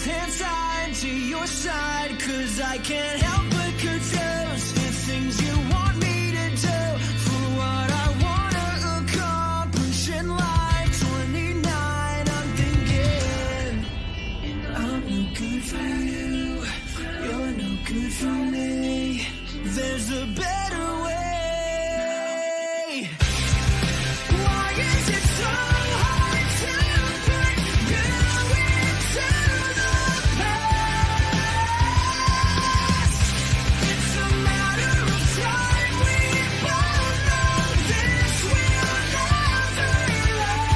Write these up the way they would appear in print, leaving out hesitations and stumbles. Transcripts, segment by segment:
both hands tied to your side, 'cause I can't help but confuse the things you want me to do for what I wanna accomplish in life. 29, I'm thinking I'm no good for you, you're no good for me. There's a better way. Why is it so hard to put you into the past? It's a matter of time, we both know this will never last.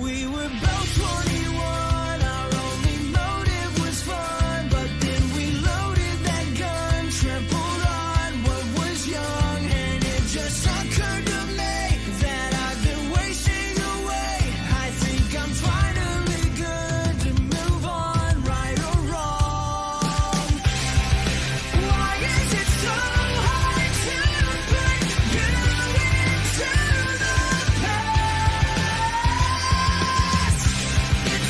We were both 21, our only motive was fun, but then we loaded that gun, trampled on what was young, and it just occurred to me that I've been wasting away. I think I'm finally good to move on, right or wrong. Why is it so hard to put you into the past? It's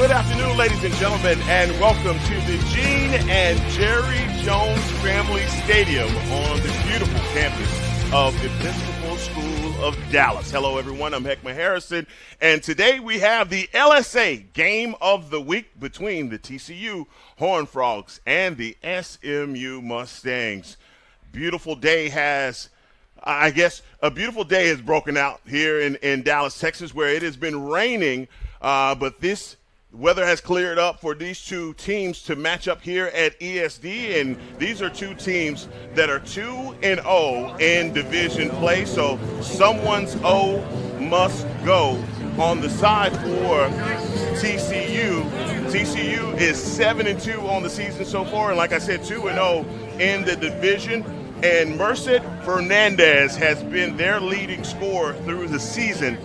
Good afternoon, ladies and gentlemen, and welcome to the Gene and Jerry Jones Family Stadium on the beautiful campus of Episcopal School of Dallas. Hello, everyone. I'm Heckma Harrison, and today we have the LSA Game of the Week between the TCU Horned Frogs and the SMU Mustangs. Beautiful day has a beautiful day has broken out here in Dallas, Texas, where it has been raining, but this weather has cleared up for these two teams to match up here at ESD, and these are two teams that are 2-0 in division play, so someone's O must go. On the side for TCU, TCU is 7-2 on the season so far, and like I said, 2-0 in the division. And Merced Fernandez has been their leading scorer through the season.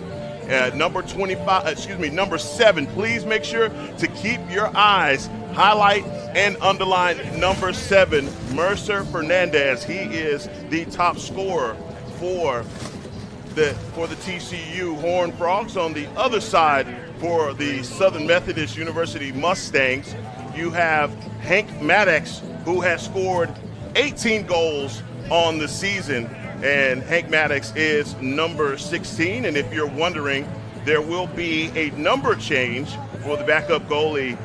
Number 7. Please make sure to keep your eyes, highlight and underline number 7, Mercer Fernandez. He is the top scorer for the TCU Horned Frogs. On the other side, for the Southern Methodist University Mustangs, you have Hank Maddox, who has scored 18 goals on the season, and Hank Maddox is number 16. And if you're wondering, there will be a number change for the backup goalie,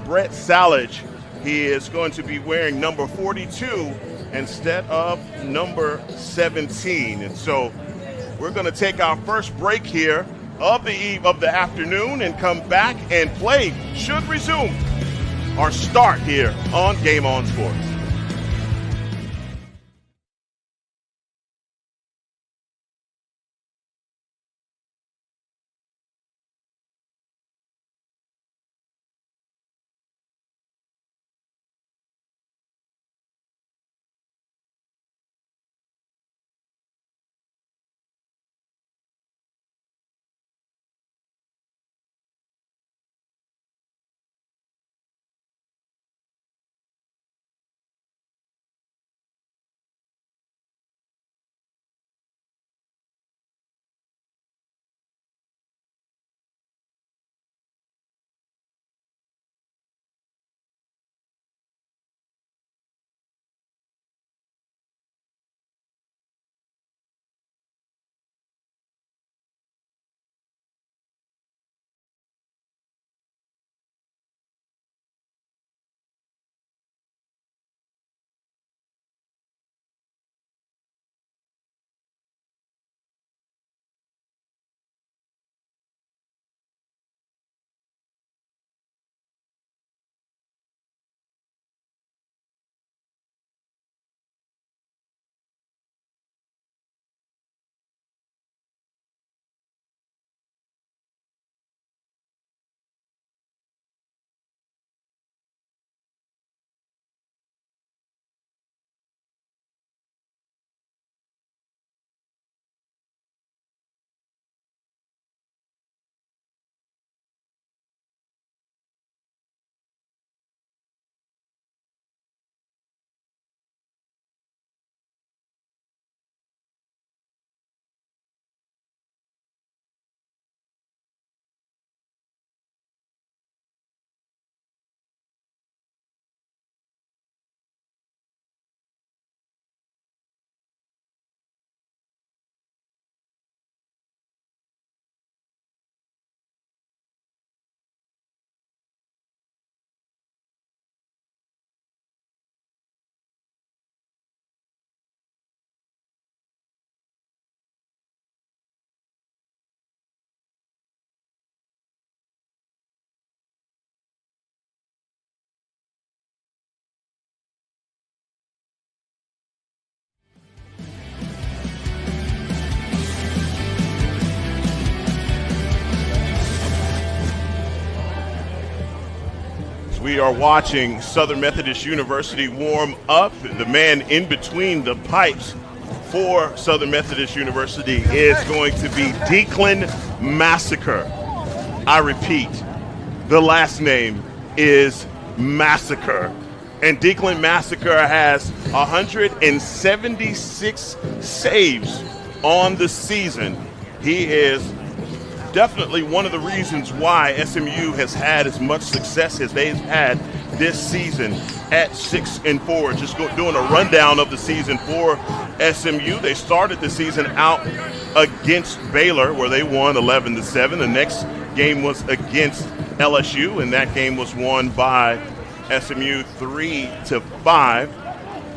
Brett Salage. He is going to be wearing number 42 instead of number 17. And so we're going to take our first break here of the eve of the afternoon and come back, and play should resume or start here on Game On Sports. We are watching Southern Methodist University warm up. The man in between the pipes for Southern Methodist University is going to be Declan Massacre. I repeat, the last name is Massacre. And Declan Massacre has 176 saves on the season. He is definitely one of the reasons why SMU has had as much success as they've had this season at 6-4. Just doing a rundown of the season for SMU. They started the season out against Baylor, where they won 11-7. The next game was against LSU, and that game was won by SMU 3-5.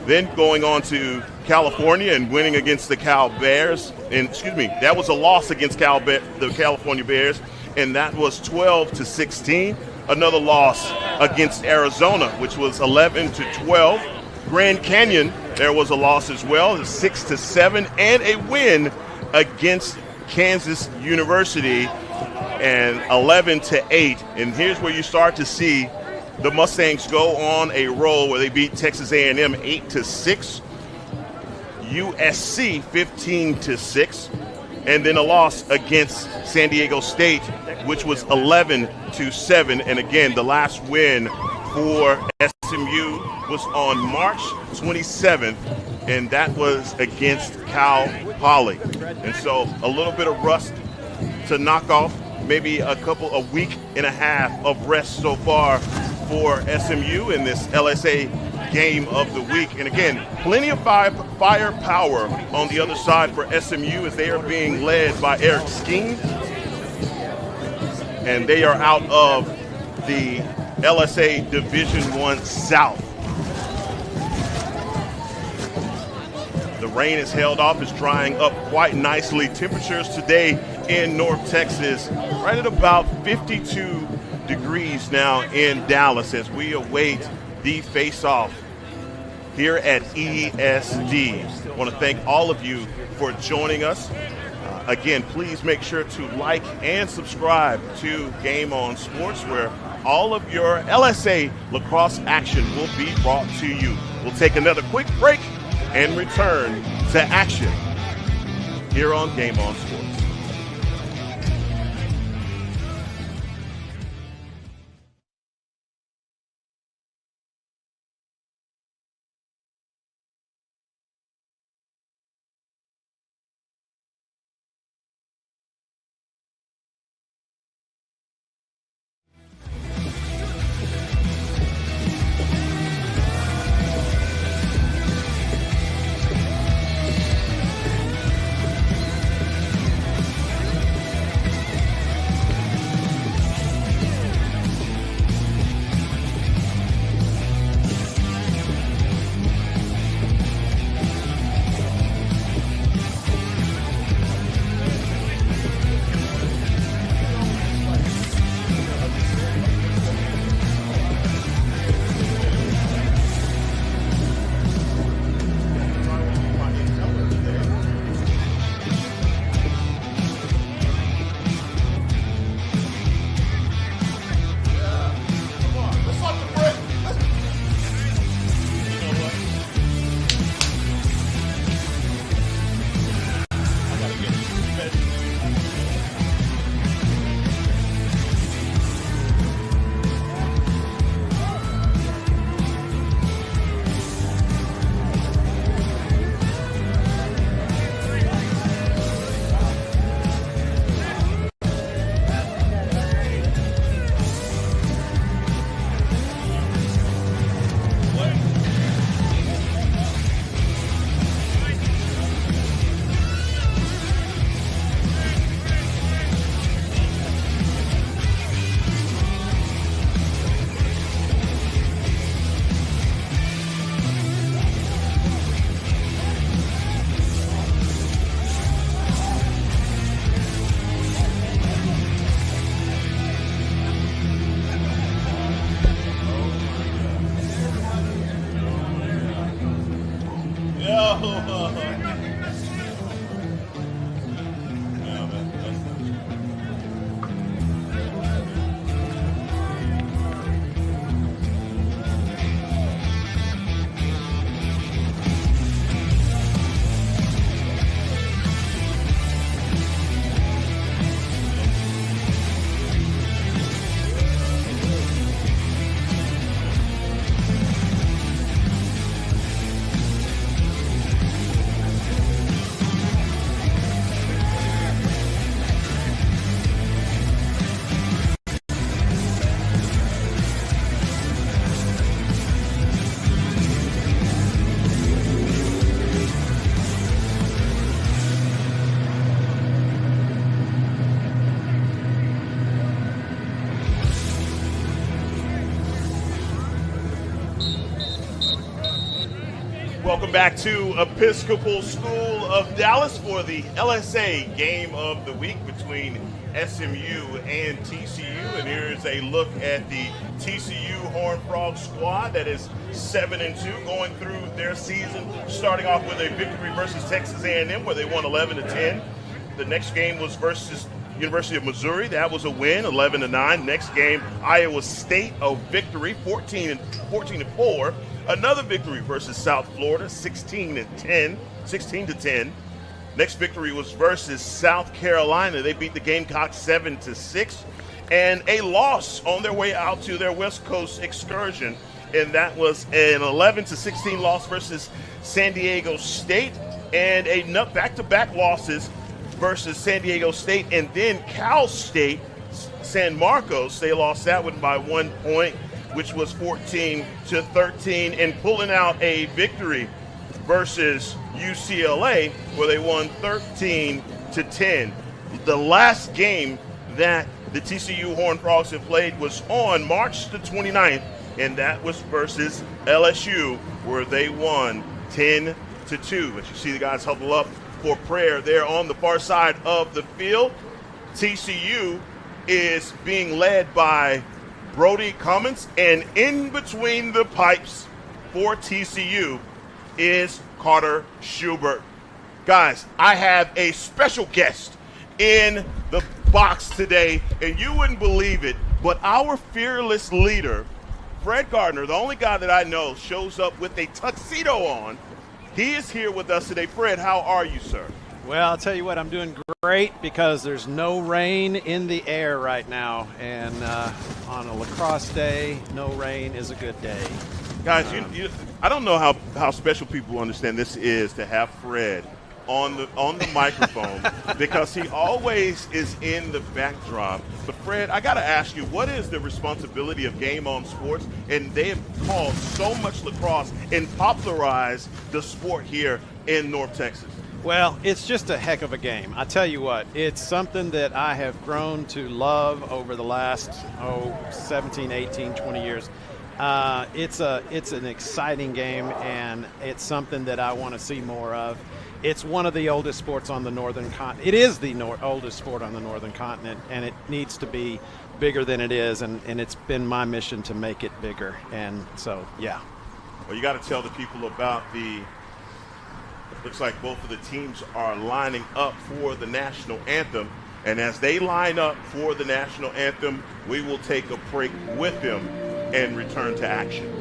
Then going on to California and winning against the Cal Bears. And that was a loss against the California Bears, and that was 12-16. Another loss against Arizona, which was 11-12. Grand Canyon, there was a loss as well, 6-7, and a win against Kansas University, and 11-8. And here's where you start to see the Mustangs go on a roll where they beat Texas A&M 8-6, USC 15-6, and then a loss against San Diego State, which was 11-7. And again, the last win for SMU was on March 27th, and that was against Cal Poly. And so a little bit of rust to knock off, maybe a week and a half of rest so far for SMU in this LSA game of the week. And again, plenty of firepower on the other side for SMU as they are being led by Eric Skeen. And they are out of the LSA Division I South. The rain is held off. It's drying up quite nicely. Temperatures today in North Texas right at about 52 degrees now in Dallas as we await the face-off here at ESD. I want to thank all of you for joining us. Again, please make sure to like and subscribe to Game On Sports, where all of your LSA lacrosse action will be brought to you. We'll take another quick break and return to action here on Game On Sports. Welcome back to Episcopal School of Dallas for the LSA Game of the Week between SMU and TCU. And here's a look at the TCU Horned Frog squad that is 7-2 going through their season, starting off with a victory versus Texas A&M where they won 11-10. The next game was versus University of Missouri. That was a win, 11-9. Next game, Iowa State, a victory, 14-4. Another victory versus South Florida, 16-10. Next victory was versus South Carolina. They beat the Gamecocks 7-6. And a loss on their way out to their West Coast excursion. And that was an 11-16 loss versus San Diego State. And a back-to-back losses versus San Diego State. And then Cal State, San Marcos, they lost that one by 1 point, which was 14-13, and pulling out a victory versus UCLA where they won 13-10. The last game that the TCU Horned Frogs have played was on March the 29th, and that was versus LSU where they won 10-2. As you see the guys huddle up for prayer there on the far side of the field. TCU is being led by Brody Cummins, and in between the pipes for TCU is Carter Schubert. Guys, I have a special guest in the box today, and you wouldn't believe it, but our fearless leader, Fred Gardner, the only guy that I know shows up with a tuxedo on. He is here with us today. Fred, how are you, sir? Well, I'll tell you what, I'm doing great because there's no rain in the air right now. And on a Lacrosse day, no rain is a good day. Guys, I don't know how special people understand this is to have Fred on the microphone because he always is in the backdrop. But Fred, I got to ask you, what is the responsibility of Game On Sports? And they have called so much lacrosse and popularized the sport here in North Texas. Well, it's just a heck of a game. I tell you what, it's something that I have grown to love over the last 17, 18, 20 years. It's an exciting game, and it's something that I want to see more of. It's one of the oldest sports on the northern continent. It is the oldest sport on the northern continent, and it needs to be bigger than it is, and it's been my mission to make it bigger. And so, yeah. Well, you got to tell the people about looks like both of the teams are lining up for the national anthem. And as they line up for the national anthem, we will take a break with them and return to action.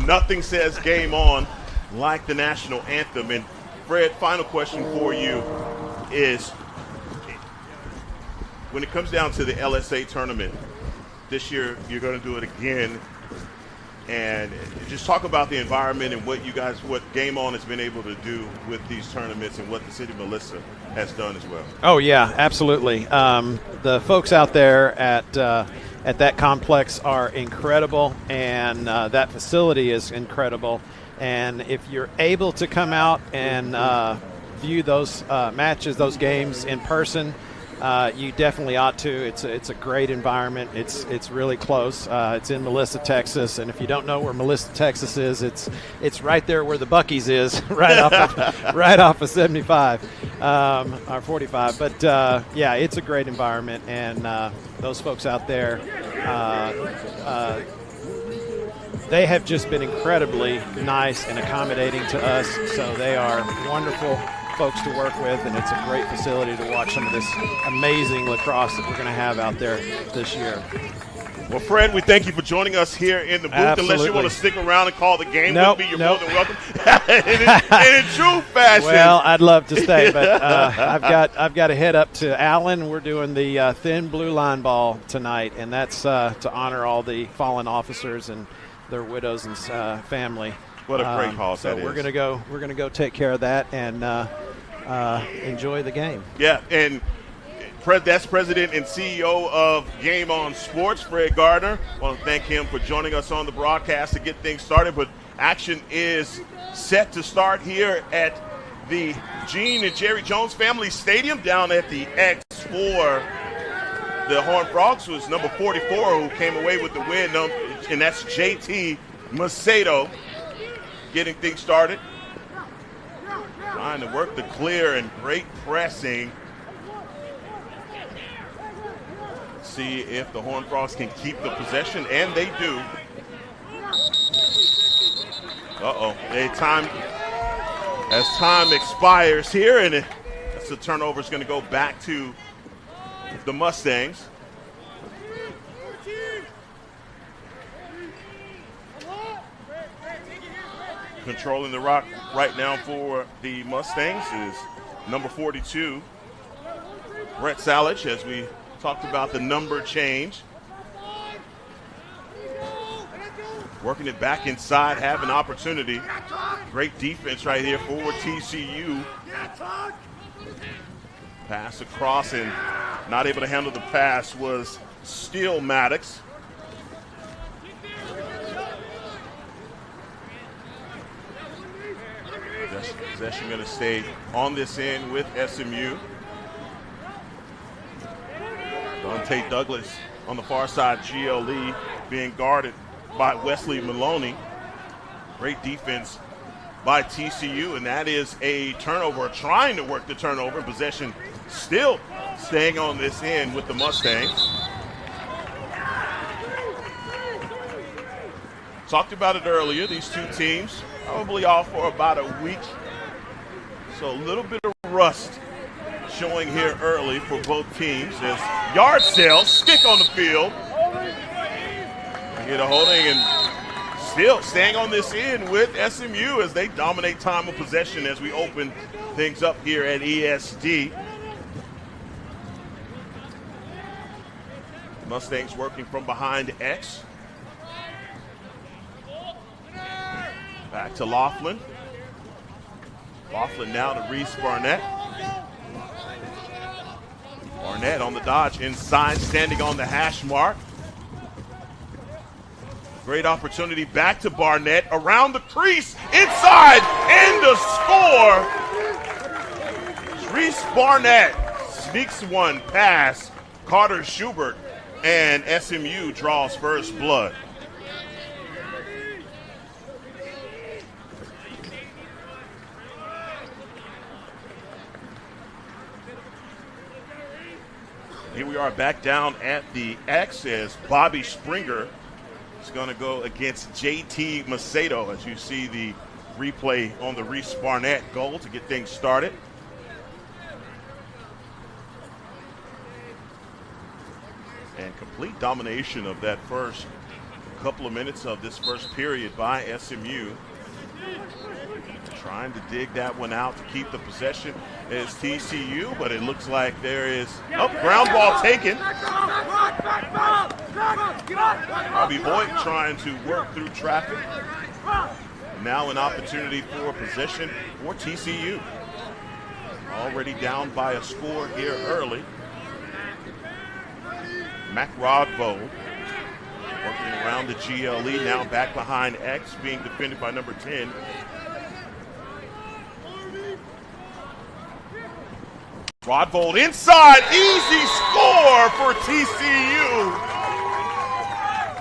Nothing says game on like the national anthem. And Fred, final question for you is, when it comes down to the LSA tournament, this year you're going to do it again. And just talk about the environment and what Game On has been able to do with these tournaments and what the city of Melissa has done as well. Oh, yeah, absolutely. The folks out there at that complex are incredible, and that facility is incredible. And if you're able to come out and view those matches, those games in person, you definitely ought to. It's a great environment. It's really close. It's in Melissa, Texas, and if you don't know where Melissa, Texas is, it's right there where the Buc-ee's is, right off of 75 or 45. But yeah, it's a great environment, and those folks out there, they have just been incredibly nice and accommodating to us. So they are wonderful folks to work with, and it's a great facility to watch some of this amazing lacrosse that we're going to have out there this year. Well, Fred, we thank you for joining us here in the booth. Absolutely. Unless you want to stick around and call the game Nope, with me, you're nope. more than welcome. in true fashion. Well, I'd love to stay, but I've got to head up to Allen. We're doing the thin blue line ball tonight, and that's to honor all the fallen officers and their widows and family. What a great cause so that we're is. We're gonna go take care of that and enjoy the game. Yeah, and that's President and CEO of Game On Sports, Fred Gardner. I want to thank him for joining us on the broadcast to get things started. But action is set to start here at the Gene and Jerry Jones Family Stadium down at the X for the Horned Frogs, was number 44 who came away with the win, and that's JT Macedo getting things started. Trying to work the clear and great pressing. See if the Horned Frogs can keep the possession, and they do. As time expires here, and that's the turnover is going to go back to the Mustangs. Controlling the rock right now for the Mustangs is number 42, Brett Salich, as we talked about the number change. Working it back inside, have an opportunity. Great defense right here for TCU. Pass across, and not able to handle the pass was Steele Maddox. Possession going to stay on this end with SMU. Dante Douglas on the far side, GLE being guarded by Wesley Maloney. Great defense by TCU, and that is a turnover, trying to work the turnover. Possession still staying on this end with the Mustangs. Talked about it earlier, these two teams probably off for about a week. So a little bit of rust showing here early for both teams as yard sales stick on the field. Get a holding, and still staying on this end with SMU as they dominate time of possession as we open things up here at ESD. Mustangs working from behind X. Back to Laughlin. Laughlin now to Reese Barnett. Barnett on the dodge inside, standing on the hash mark. Great opportunity back to Barnett, around the crease, inside, and the score. Reese Barnett sneaks one past Carter Schubert, and SMU draws first blood. Here we are back down at the X as Bobby Springer is going to go against JT Macedo, as you see the replay on the Reese Barnett goal to get things started. And complete domination of that first couple of minutes of this first period by SMU. Trying to dig that one out to keep the possession is TCU, but it looks like there is ground ball taken. Robbie Boyd trying to work through traffic. Now an opportunity for possession for TCU. Already down by a score here early. Mac Rodvo working around the GLE, now back behind X, being defended by number 10. Rodvold inside, easy score for TCU.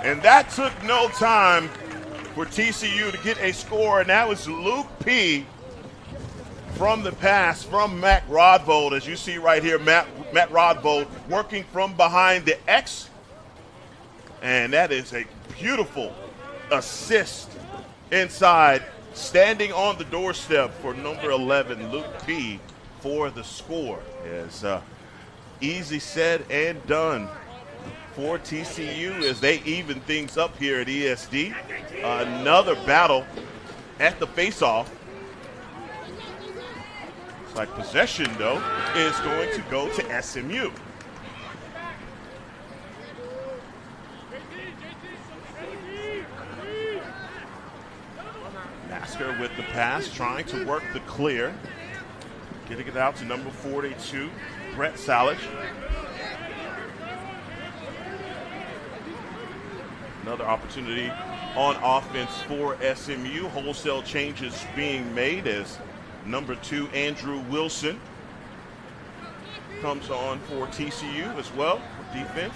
And that took no time for TCU to get a score, and that was Luke P. from the pass from Matt Rodvold. As you see right here, Matt Rodvold working from behind the X. And that is a beautiful assist inside, standing on the doorstep for number 11, Luke P., for the score. As easy said and done for TCU as they even things up here at ESD. Another battle at the faceoff. Looks like possession, though, is going to go to SMU. Masker with the pass, trying to work the clear. Getting it out to number 42, Brett Salich. Another opportunity on offense for SMU. Wholesale changes being made as number 2, Andrew Wilson, comes on for TCU as well for defense.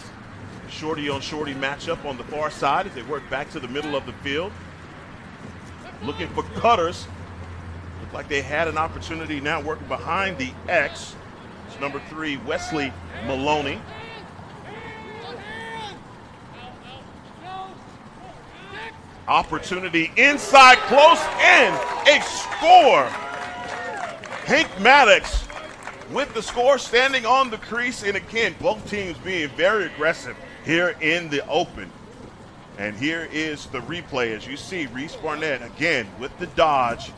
Shorty on shorty matchup on the far side as they work back to the middle of the field. Looking for cutters. Looked like they had an opportunity now working behind the X. It's number 3, Wesley Maloney. Opportunity inside, close, and a score. Hank Maddox with the score, standing on the crease, and again, both teams being very aggressive here in the open. And here is the replay. As you see, Reese Barnett again with the dodge.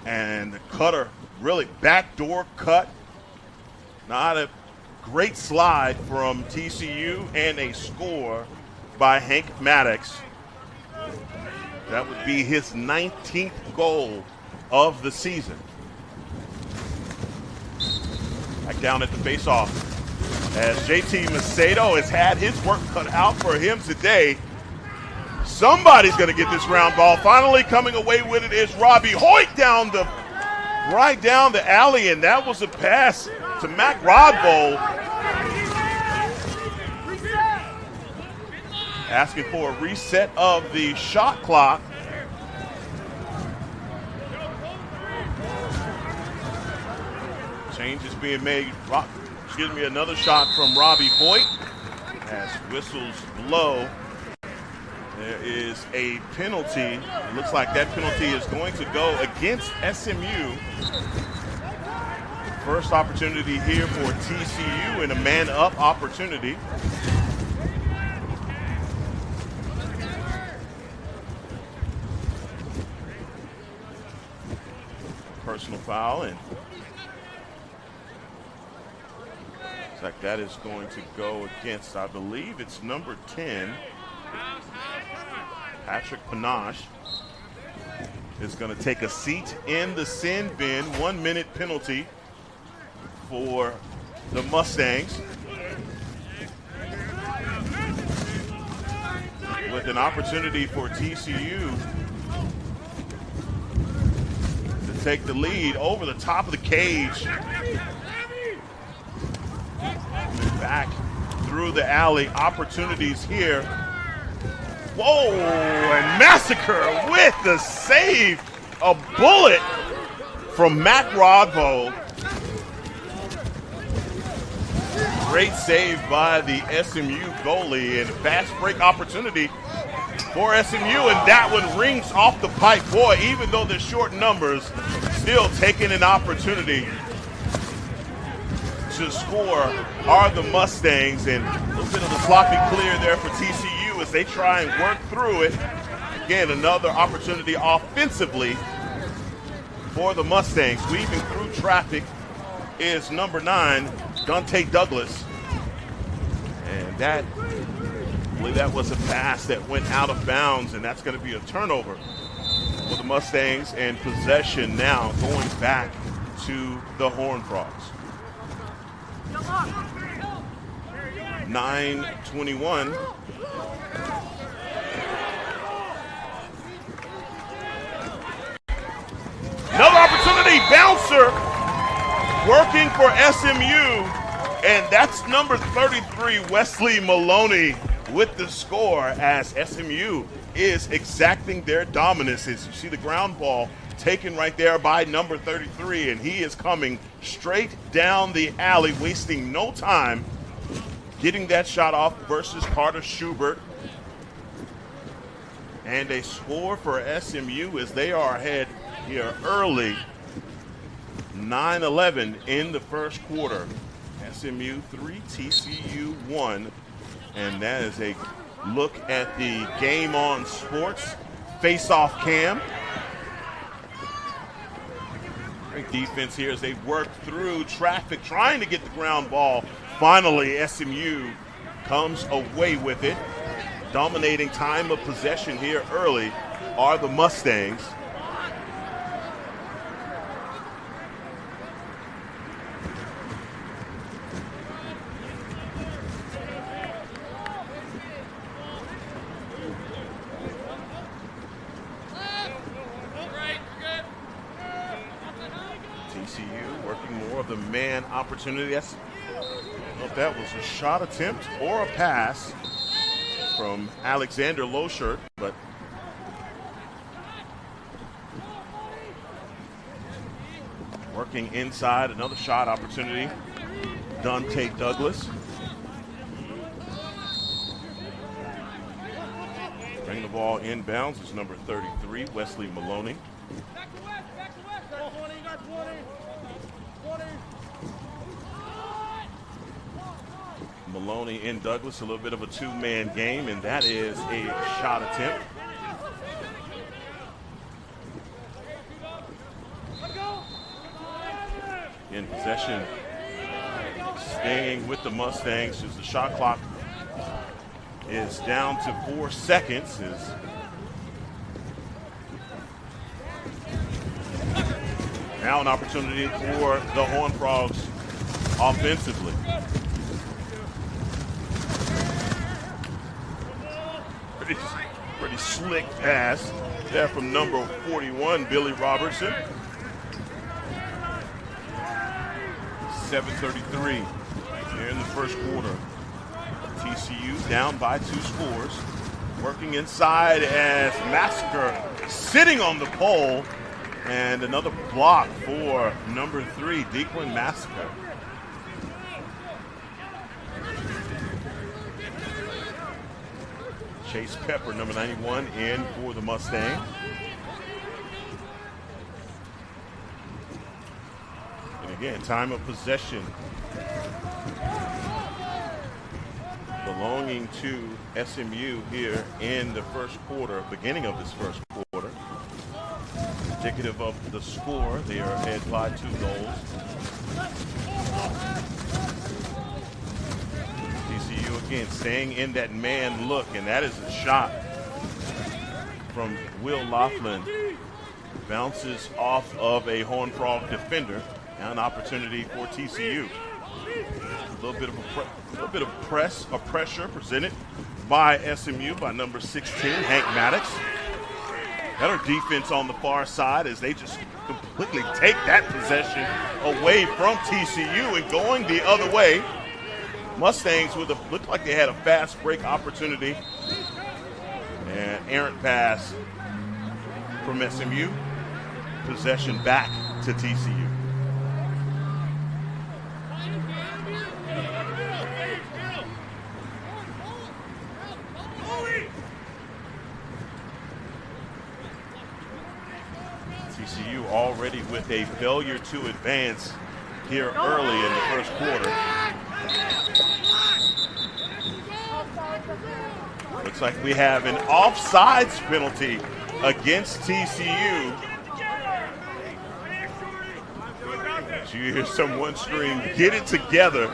And the cutter, really backdoor cut. Not a great slide from TCU, and a score by Hank Maddox. That would be his 19th goal of the season. Back down at the faceoff as JT Macedo has had his work cut out for him today. Somebody's going to get this round ball. Finally coming away with it is Robbie Hoyt right down the alley, and that was a pass to Matt Rodvold. Asking for a reset of the shot clock. Change is being made. Another shot from Robbie Hoyt. As whistles blow, there is a penalty. It looks like that penalty is going to go against SMU. First opportunity here for TCU, and a man-up opportunity. Personal foul, and looks like that is going to go against, I believe it's number 10, Patrick Panache is going to take a seat in the sin bin. 1 minute penalty for the Mustangs, with an opportunity for TCU to take the lead over the top of the cage. Back through the alley, opportunities here. Whoa, and Massacre with the save. A bullet from Matt Rodvold. Great save by the SMU goalie, and a fast break opportunity for SMU, and that one rings off the pipe. Boy, even though they're short numbers, still taking an opportunity to score are the Mustangs, and a little bit of the sloppy clear there for TCU as they try and work through it. Again, another opportunity offensively for the Mustangs. Weaving through traffic is number 9, Dante Douglas. And that, I believe that was a pass that went out of bounds, and that's going to be a turnover for the Mustangs, and possession now going back to the Horned Frogs. 9:21. Another opportunity, bouncer. working for SMU, and that's number 33, Wesley Maloney, with the score as SMU is exacting their dominance. As you see the ground ball taken right there by number 33, and he is coming straight down the alley, wasting no time getting that shot off versus Carter Schubert. And a score for SMU as they are ahead here early, 9-11 in the first quarter. SMU 3, TCU 1. And that is a look at the Game On Sports face-off cam. Great defense here as they work through traffic, trying to get the ground ball. Finally, SMU comes away with it. Dominating time of possession here early are the Mustangs. TCU working more of the man opportunity. I don't know if that was a shot attempt or a pass from Alexander Lowshirt, but working inside, another shot opportunity. Dante Douglas. Bring the ball inbounds is number 33, Wesley Maloney. Maloney and Douglas, a little bit of a two-man game, and that is a shot attempt. In possession, staying with the Mustangs as the shot clock is down to 4 seconds. Now an opportunity for the Horned Frogs offensively. Pretty slick pass there from number 41, Billy Robertson. 7:33 here in the first quarter. TCU down by 2 scores. Working inside as Massacre sitting on the pole, and another block for number 3, Dequan Massacre. Chase Pepper, number 91, in for the Mustangs. And again, time of possession belonging to SMU here in the first quarter, beginning of this first quarter. Indicative of the score, they are ahead by 2 goals. TCU again staying in that man look, and that is a shot from Will Laughlin. Bounces off of a Horned Frog defender, and an opportunity for TCU. A little bit of pressure presented by SMU by number 16, Hank Maddox. Better defense on the far side as they just completely take that possession away from TCU and going the other way. Mustangs looked like they had a fast break opportunity. And errant pass from SMU. Possession back to TCU. TCU already with a failure to advance here early in the first quarter. Looks like we have an offsides penalty against TCU. You hear someone scream, "Get it together,"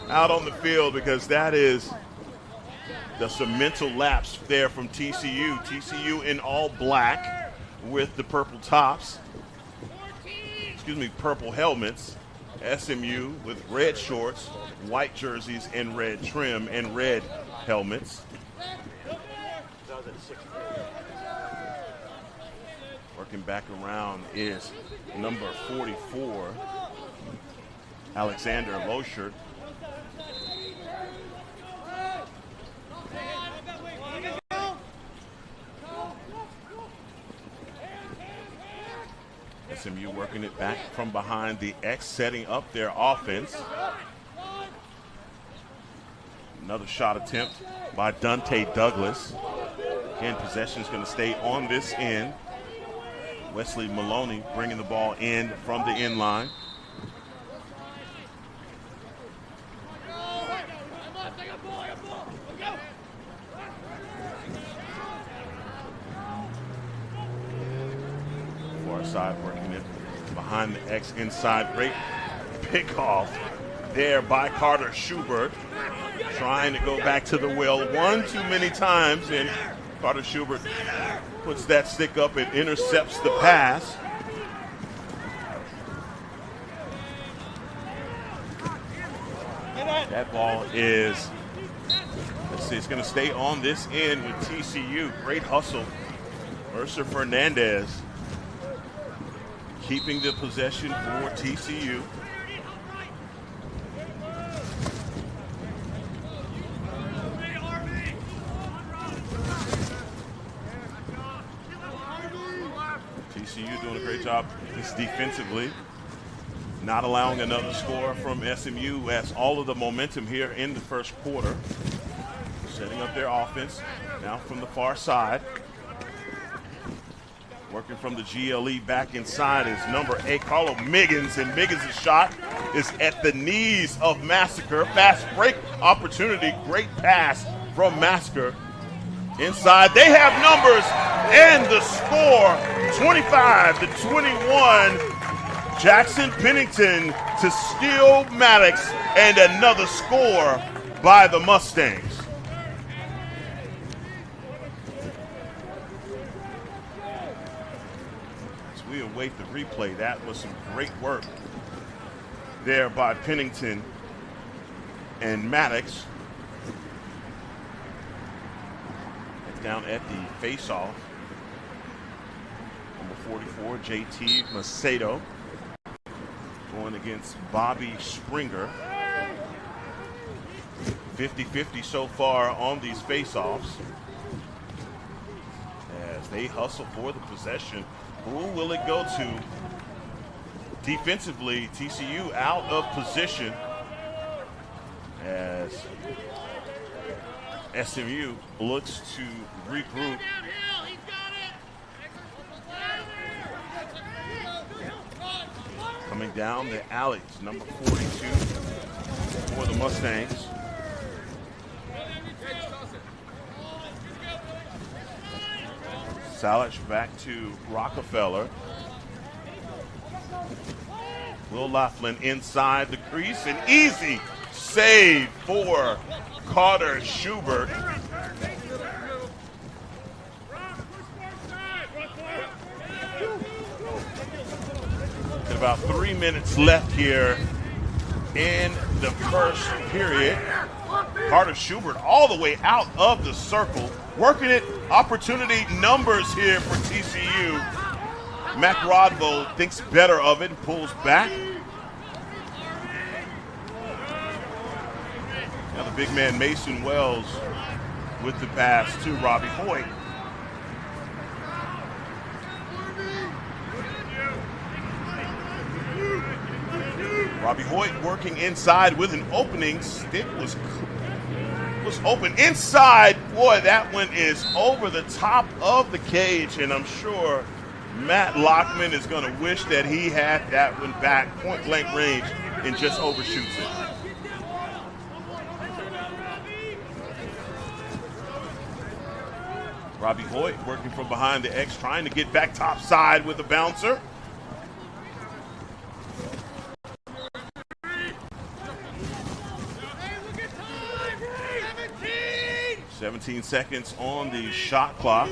out on the field, because that is just a mental lapse there from TCU. TCU in all black with the purple tops. Purple helmets. SMU with red shorts, white jerseys, and red trim, and red helmets. Working back around is number 44, Alexander Loschert. SMU working it back from behind the X, setting up their offense. Another shot attempt by Dante Douglas. Again, possession is going to stay on this end. Wesley Maloney bringing the ball in from the end line. Far side working it behind the X inside. Great pickoff there by Carter Schubert. Trying to go back to the well one too many times, and Carter Schubert puts that stick up and intercepts the pass. That ball is, let's see, it's going to stay on this end with TCU. Great hustle. Mercer Fernandez keeping the possession for TCU. TCU doing a great job defensively, not allowing another score from SMU as all of the momentum here in the first quarter. Setting up their offense now from the far side. Working from the GLE back inside is number 8, Carlo Miggins, and Miggins' shot is at the knees of Massacre. Fast break opportunity, great pass from Massacre. Inside, they have numbers, and the score, 25-21. Jackson Pennington to steal Maddox, and another score by the Mustangs. As we await the replay, that was some great work there by Pennington and Maddox. Down at the face-off. Number 44, JT Macedo, going against Bobby Springer. 50-50 so far on these face-offs. As they hustle for the possession, who will it go to? Defensively, TCU out of position as SMU looks to regroup. Coming down the alleys, number 42 for the Mustangs. Salich back to Rockefeller. Will Laughlin inside the crease, an easy save for Carter Schubert. About 3 minutes left here in the first period. Carter Schubert all the way out of the circle, working it. Opportunity numbers here for TCU. Mac Rodvold thinks better of it and pulls back. Now the big man Mason Wells with the pass to Robbie Hoyt. Robbie Hoyt working inside with an opening. Stick was open inside. Boy, that one is over the top of the cage, and I'm sure Matt Lockman is going to wish that he had that one back, point blank range, and just overshoots it. Robbie Hoyt working from behind the X, trying to get back top side with a bouncer. 17 seconds on the shot clock.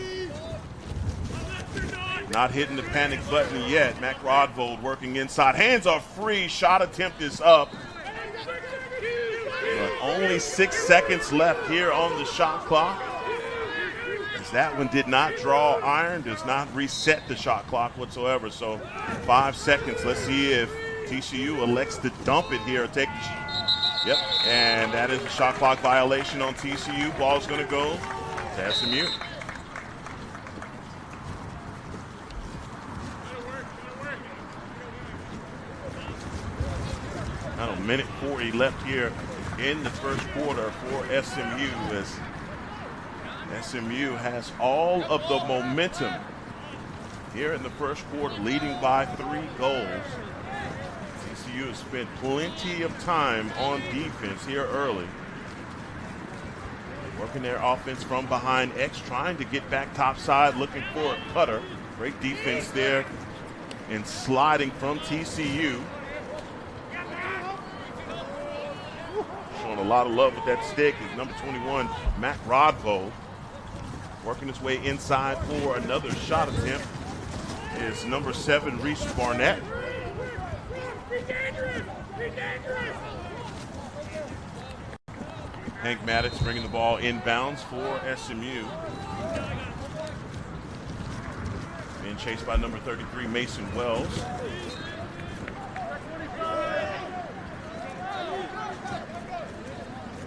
Not hitting the panic button yet. Mac Rodvold working inside. Hands are free. Shot attempt is up. But only 6 seconds left here on the shot clock. As that one did not draw iron, does not reset the shot clock whatsoever. So 5 seconds. Let's see if TCU elects to dump it here. Yep, and that is a shot clock violation on TCU. Ball's going to go to SMU. About a minute 40 left here in the first quarter for SMU, as SMU has all of the momentum here in the first quarter, leading by 3 goals. TCU has spent plenty of time on defense here early, working their offense from behind. X trying to get back topside, looking for a cutter. Great defense there and sliding from TCU. Showing a lot of love with that stick is number 21, Matt Rodvo. Working his way inside for another shot attempt is number 7, Reese Barnett. Hank Maddox bringing the ball inbounds for SMU. Being chased by number 33, Mason Wells.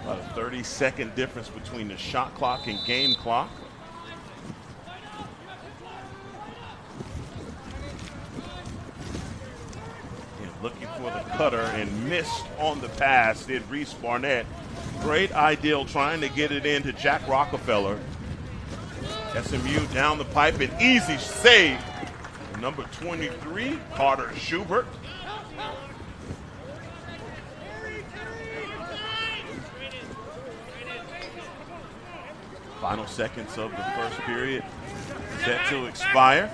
About a 30-second difference between the shot clock and game clock. Looking for the cutter and missed on the pass did Reese Barnett. Great ideal trying to get it into Jack Rockefeller. SMU down the pipe, an easy save. Number 23, Carter Schubert. Final seconds of the first period set to expire.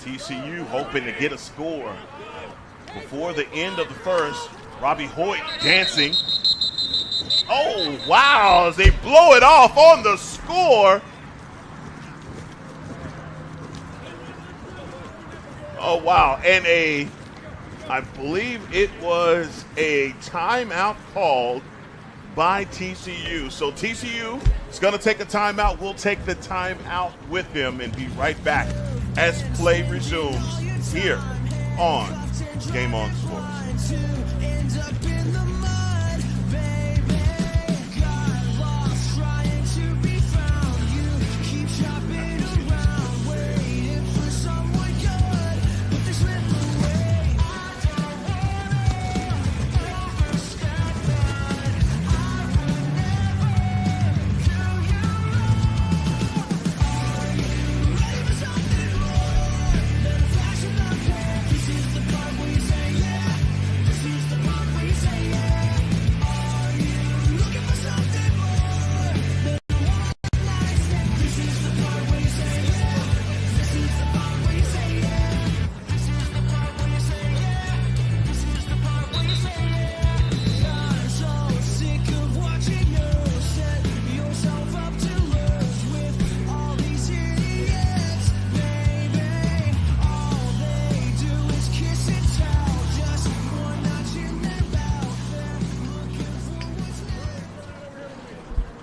TCU hoping to get a score before the end of the first. Robbie Hoyt dancing. Oh, wow, as they blow it off on the score. Oh, wow, and I believe it was a timeout called by TCU. So TCU is going to take a timeout. We'll take the timeout with them and be right back as play resumes here on Game On Sports.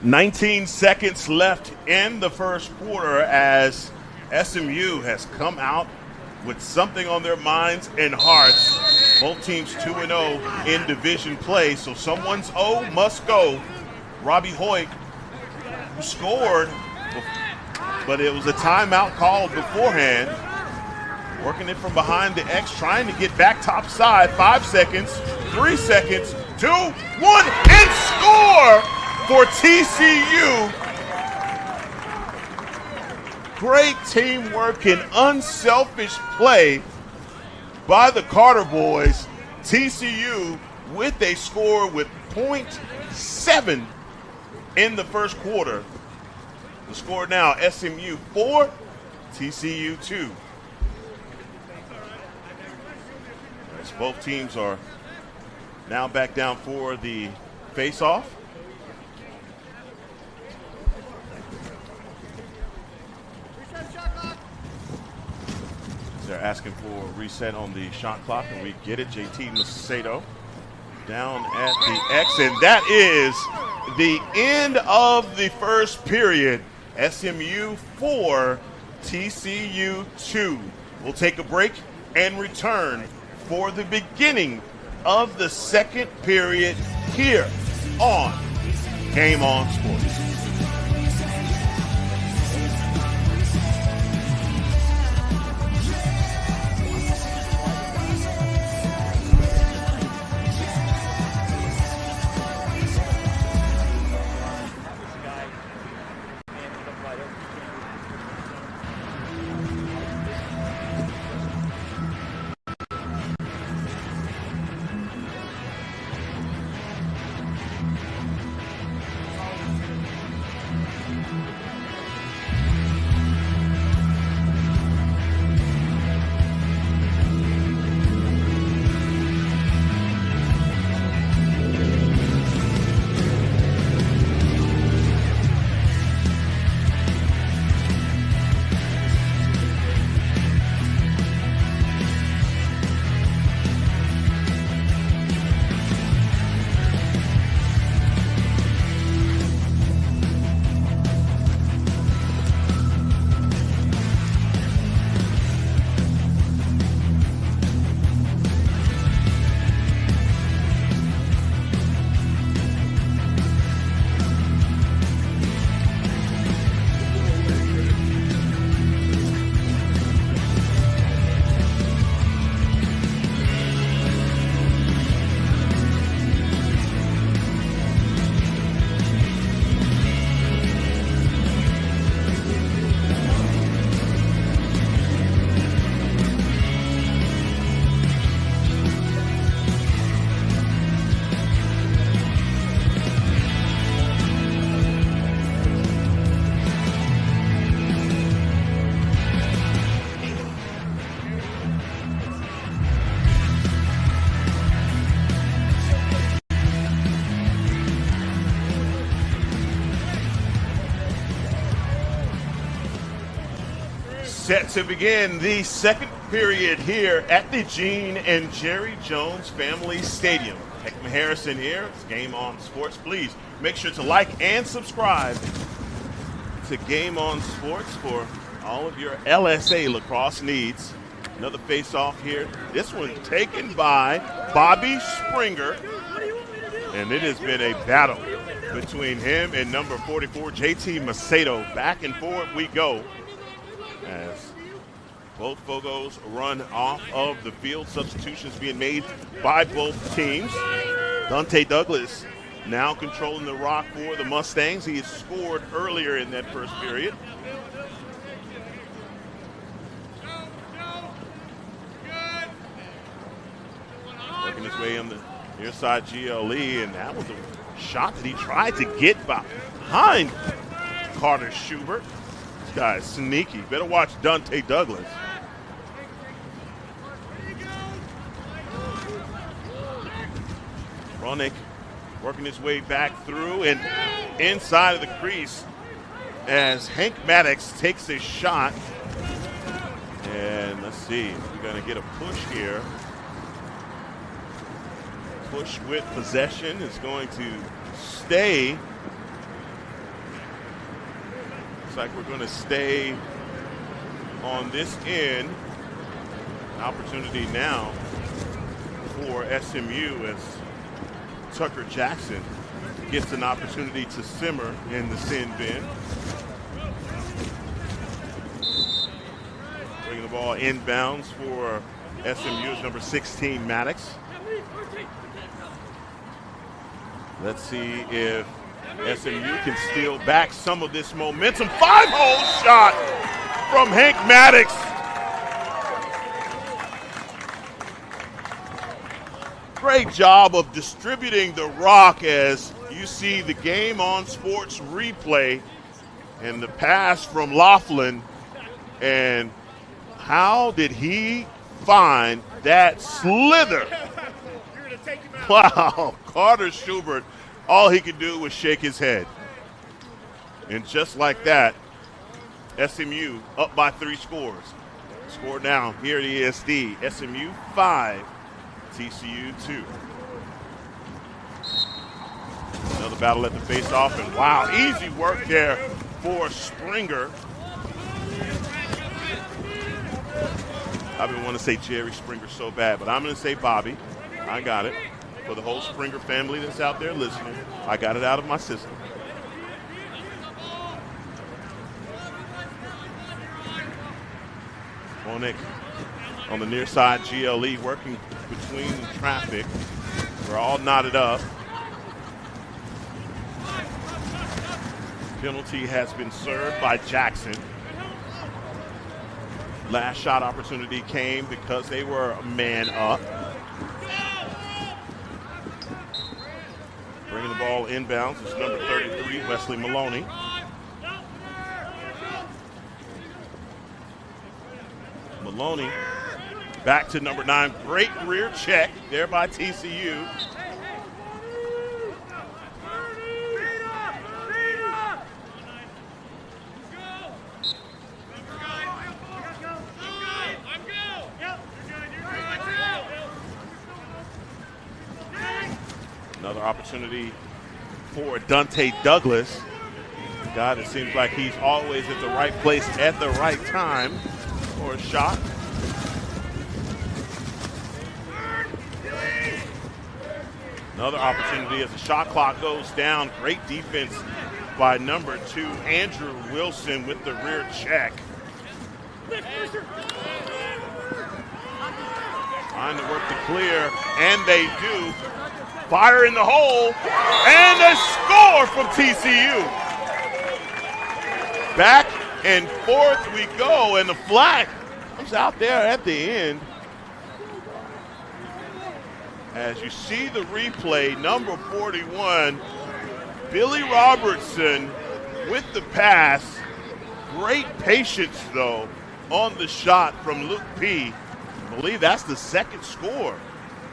"19 seconds left in the first quarter as SMU has come out with something on their minds and hearts. Both teams 2-0 in division play, so someone's O must go. Robbie Hoyt, who scored, but it was a timeout called beforehand. Working it from behind the X, trying to get back topside. 5 seconds, 3 seconds, 2, 1, and score for TCU. Great teamwork and unselfish play by the Carter boys. TCU with a score with .7 in the first quarter. The score now, SMU 4, TCU 2. As both teams are now back down for the face-off. They're asking for a reset on the shot clock, and we get it. JT Macedo down at the X, and that is the end of the first period. SMU 4, TCU 2. We'll take a break and return for the beginning of the second period here on Game On Sports. Set to begin the second period here at the Gene and Jerry Jones Family Stadium. Heckman Harrison here. It's Game On Sports. Please make sure to like and subscribe to Game On Sports for all of your LSA lacrosse needs. Another face-off here. This one taken by Bobby Springer. And it has been a battle between him and number 44, JT Macedo. Back and forth we go as both Fogos run off of the field. Substitutions being made by both teams. Dante Douglas now controlling the rock for the Mustangs. He has scored earlier in that first period. Working his way on the near side GLE, and that was a shot that he tried to get behind Carter Schubert. This guy is sneaky. Better watch Dante Douglas. Ronick working his way back through and inside of the crease as Hank Maddox takes a shot. And let's see, we're going to get a push here. Push with possession is going to stay. Looks like we're going to stay on this end. An opportunity now for SMU as Tucker Jackson gets an opportunity to simmer in the sin bin. Bringing the ball inbounds for SMU is number 16, Maddox. Let's see if SMU can steal back some of this momentum. Five-hole shot from Hank Maddox. Great job of distributing the rock as you see the Game On Sports replay and the pass from Laughlin. And how did he find that slither? Wow, Carter Schubert, all he could do was shake his head. And just like that, SMU up by 3 scores. Score now here at ESD, SMU 5, TCU 2. Another battle at the face-off, and wow, easy work there for Springer. I've been wanting to say Jerry Springer so bad, but I'm going to say Bobby. I got it. For the whole Springer family that's out there listening, I got it out of my system. Onik on the near side, GLE working between traffic. We're all knotted up. Penalty has been served by Jackson. Last shot opportunity came because they were a man up. Bringing the ball inbounds is number 33, Wesley Maloney. Maloney back to number 9. Great rear check there by TCU. Another opportunity for Dante Douglas. A guy that seems like he's always at the right place at the right time for a shot. Another opportunity as the shot clock goes down. Great defense by number 2, Andrew Wilson, with the rear check. Trying to work the clear, and they do. Fire in the hole, and a score from TCU. Back and forth we go, and the flag comes out there at the end. As you see the replay, number 41, Billy Robertson with the pass. Great patience, though, on the shot from Luke P. I believe that's the second score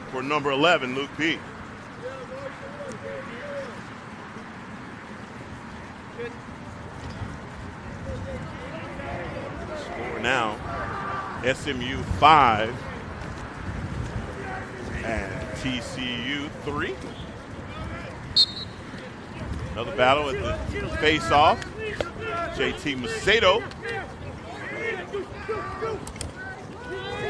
for number 11, Luke P. Score now, SMU 5 and TCU 3. Another battle at the face-off. JT Macedo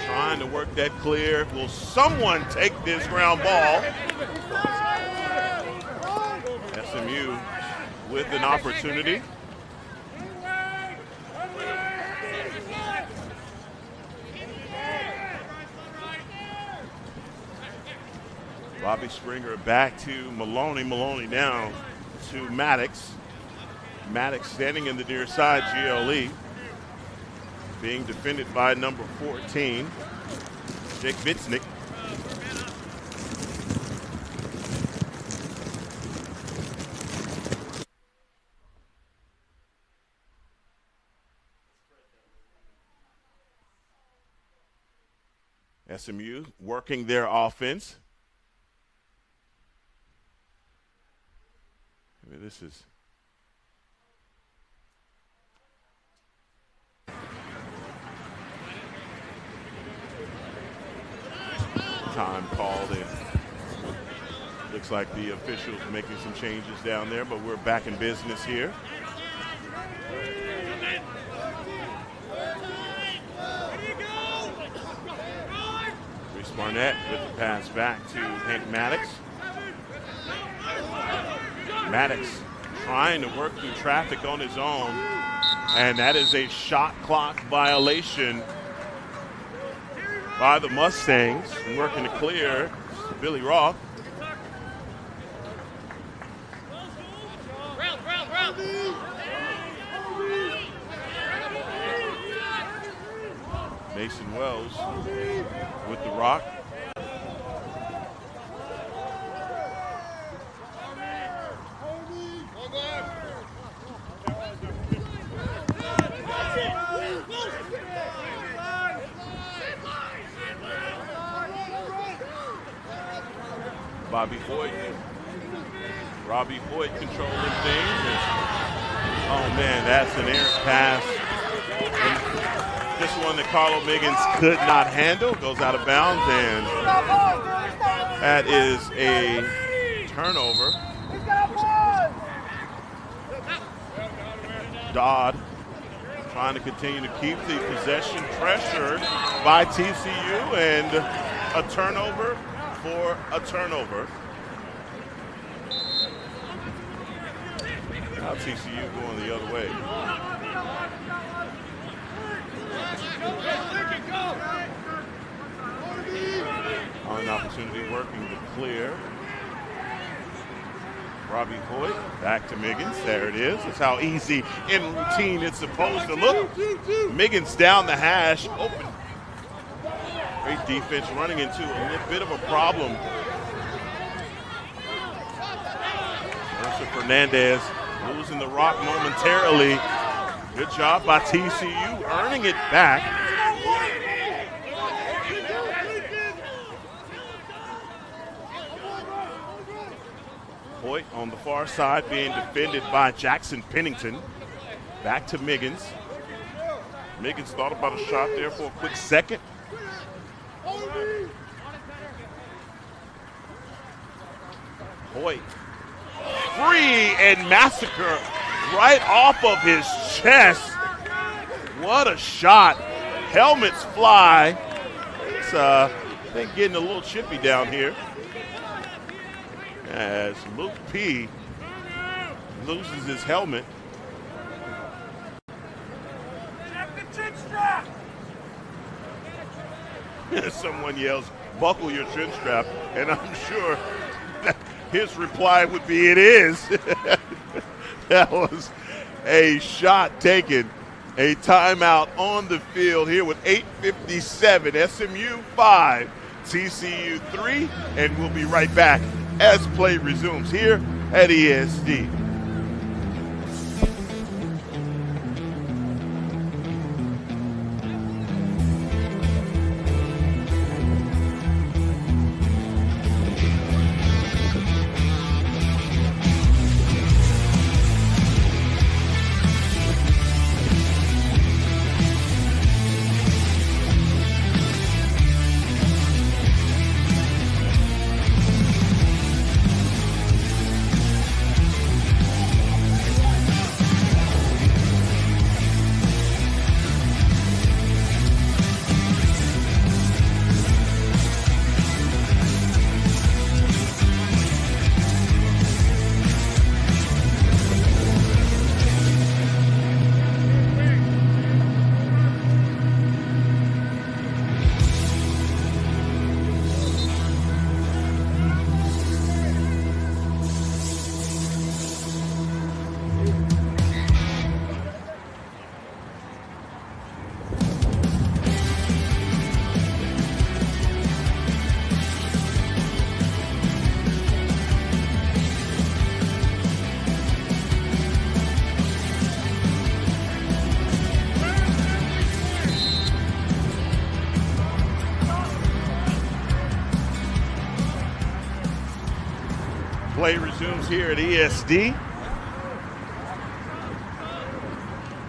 trying to work that clear. Will someone take this ground ball? SMU with an opportunity. Bobby Springer back to Maloney. Maloney down to Maddox. Maddox standing in the near side, GLE. Being defended by number 14, Jake Vitznick. SMU working their offense. This is time called, and looks like the officials making some changes down there, but we're back in business here. Reese Barnett with the pass back to Hank Maddox. Maddox trying to work through traffic on his own, and that is a shot clock violation by the Mustangs. And working to clear, Billy Roth. Mason Wells with the rock. Robbie Hoyt controlling things. Oh man, that's an errant pass. And this one that Carlo Miggins could not handle, goes out of bounds, and that is a turnover. Dodd trying to continue to keep the possession pressured by TCU, and a turnover for a turnover. Now TCU going the other way. On an opportunity working to clear. Robbie Hoyt back to Miggins. There it is. That's how easy in routine it's supposed to look. Miggins down the hash, open. Great defense, running into a little bit of a problem. Mercer Fernandez losing the rock momentarily. Good job by TCU, earning it back. Hoyt on the far side being defended by Jackson Pennington. Back to Miggins. Miggins thought about a shot there for a quick second. Hoyt, free and massacre right off of his chest. What a shot. Helmets fly. It's I think getting a little chippy down here as Luke P loses his helmet. Someone yells, "Buckle your chin strap," and I'm sure that his reply would be, "It is." That was a shot taken. A timeout on the field here with 8:57. SMU 5, TCU 3, and we'll be right back as play resumes here at ESD. Play resumes here at ESD.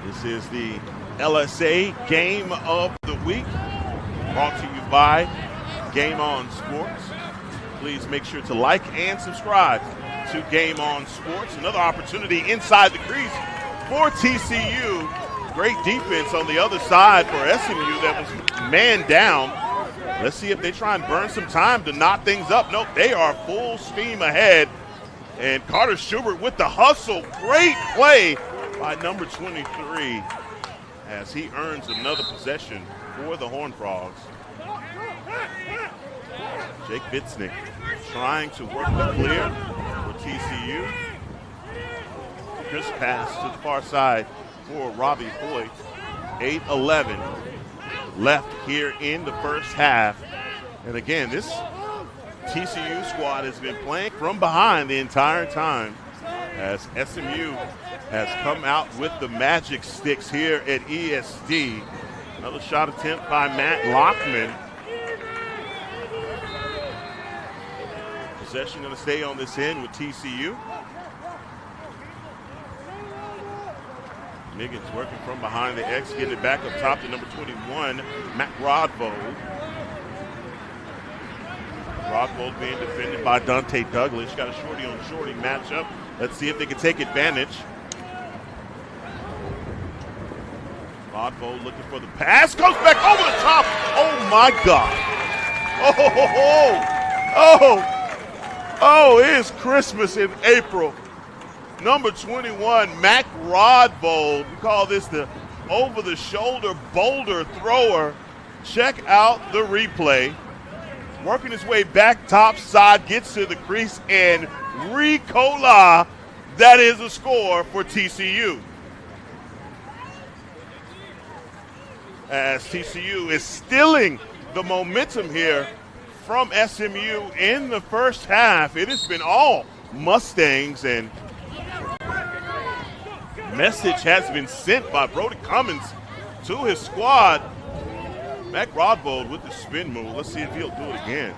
This is the LSA Game of the Week, brought to you by Game On Sports. Please make sure to like and subscribe to Game On Sports. Another opportunity inside the crease for TCU. Great defense on the other side for SMU that was man down. Let's see if they try and burn some time to knot things up. Nope, they are full steam ahead. And Carter Schubert with the hustle. Great play by number 23 as he earns another possession for the Horned Frogs. Jake Bitznick trying to work the clear for TCU. Crisp pass to the far side for Robbie Hoyt. 8:11 left here in the first half. And again, this TCU squad has been playing from behind the entire time as SMU has come out with the magic sticks here at ESD. Another shot attempt by Matt Lockman. Possession going to stay on this end with TCU. Miggins working from behind the X, getting it back up top to number 21, Matt Rodvold. Rodvold being defended by Dante Douglas. Got a shorty-on-shorty matchup. Let's see if they can take advantage. Rodvold looking for the pass. Goes back over the top. Oh, my God. Oh, Oh, it's Christmas in April. Number 21, Mac Rodvold. We call this the over-the-shoulder boulder thrower. Check out the replay. Working his way back top side, gets to the crease, and Ricola. That is a score for TCU. As TCU is stealing the momentum here from SMU in the first half. It has been all Mustangs, and message has been sent by Brody Cummins to his squad. Mac Rodvold with the spin move. Let's see if he'll do it again.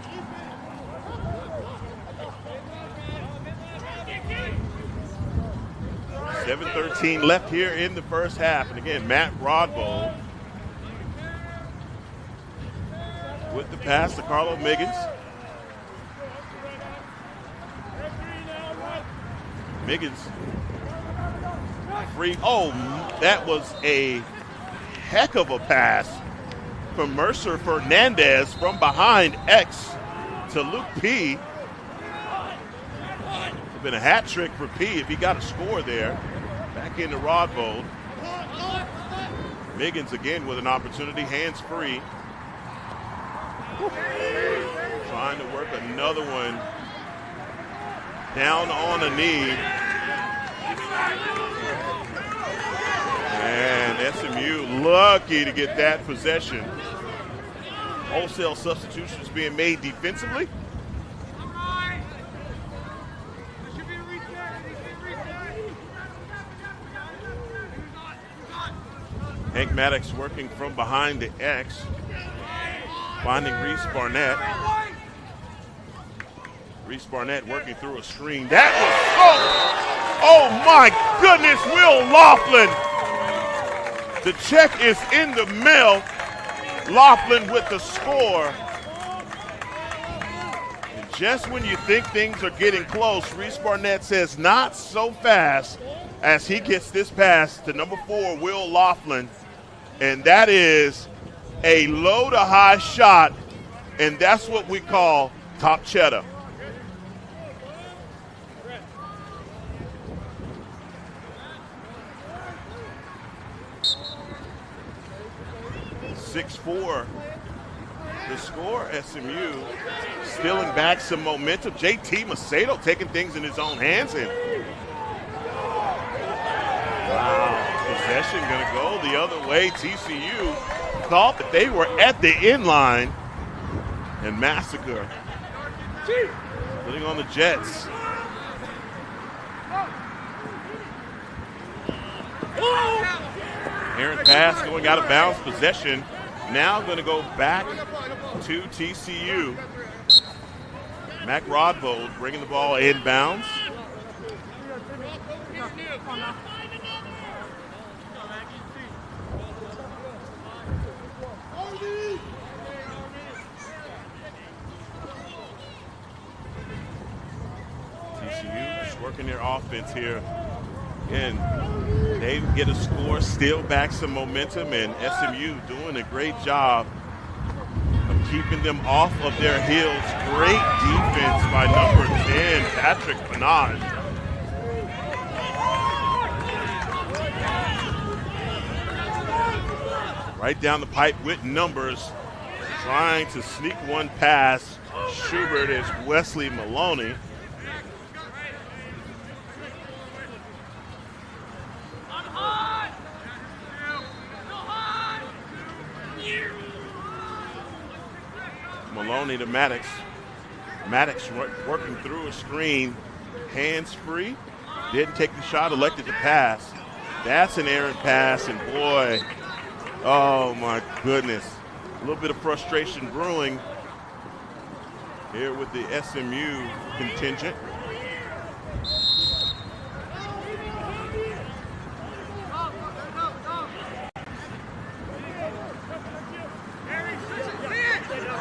.7:13 left here in the first half. And again, Matt Rodvold with the pass to Carlo Miggins. Miggins free. Oh, that was a heck of a pass from Mercer Fernandez from behind X to Luke P. Would have been a hat trick for P if he got a score there. Back into Rodvold. Miggins again with an opportunity, hands free. Trying to work another one down on a knee. And SMU lucky to get that possession. Wholesale substitutions being made defensively. Hank Maddox working from behind the X, finding Reese Barnett. Reese Barnett working through a screen. That was, oh my goodness, Will Laughlin. The check is in the mail. Laughlin with the score. And just when you think things are getting close, Reese Barnett says not so fast as he gets this pass to number 4, Will Laughlin. And that is a low to high shot, and that's what we call top cheddar. .64 the score. SMU stealing back some momentum. JT Macedo taking things in his own hands. And wow, possession going to go the other way. TCU thought that they were at the end line, and Massacre putting on the Jets. Errant pass going out of bounds. Possession now going to go back to TCU. Mac Rodvold bringing the ball inbounds. TCU just working their offense here. Again, they get a score, steal back some momentum, and SMU doing a great job of keeping them off of their heels. Great defense by number 10, Patrick Panage. Right down the pipe with numbers, trying to sneak one past Schubert is Wesley Maloney. Maloney to Maddox. Maddox working through a screen, hands free. Didn't take the shot, elected to pass. That's an errant pass, and boy, oh my goodness. A little bit of frustration brewing here with the SMU contingent.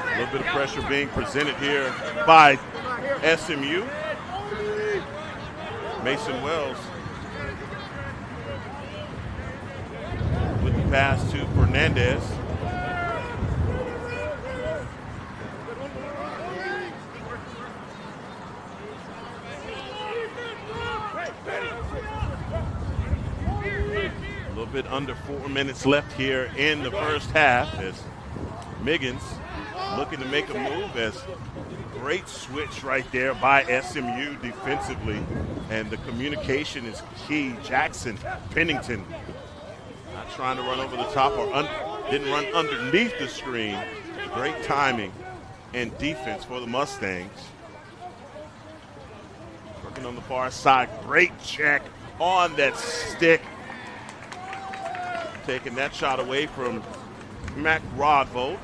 A little bit of pressure being presented here by SMU. Mason Wells with the pass to Fernandez. A little bit under 4 minutes left here in the first half as Miggins looking to make a move. As great switch right there by SMU defensively, and the communication is key. Jackson Pennington not trying to run over the top or didn't run underneath the screen. Great timing and defense for the Mustangs. Working on the far side, great check on that stick. Taking that shot away from Mac Rodvold.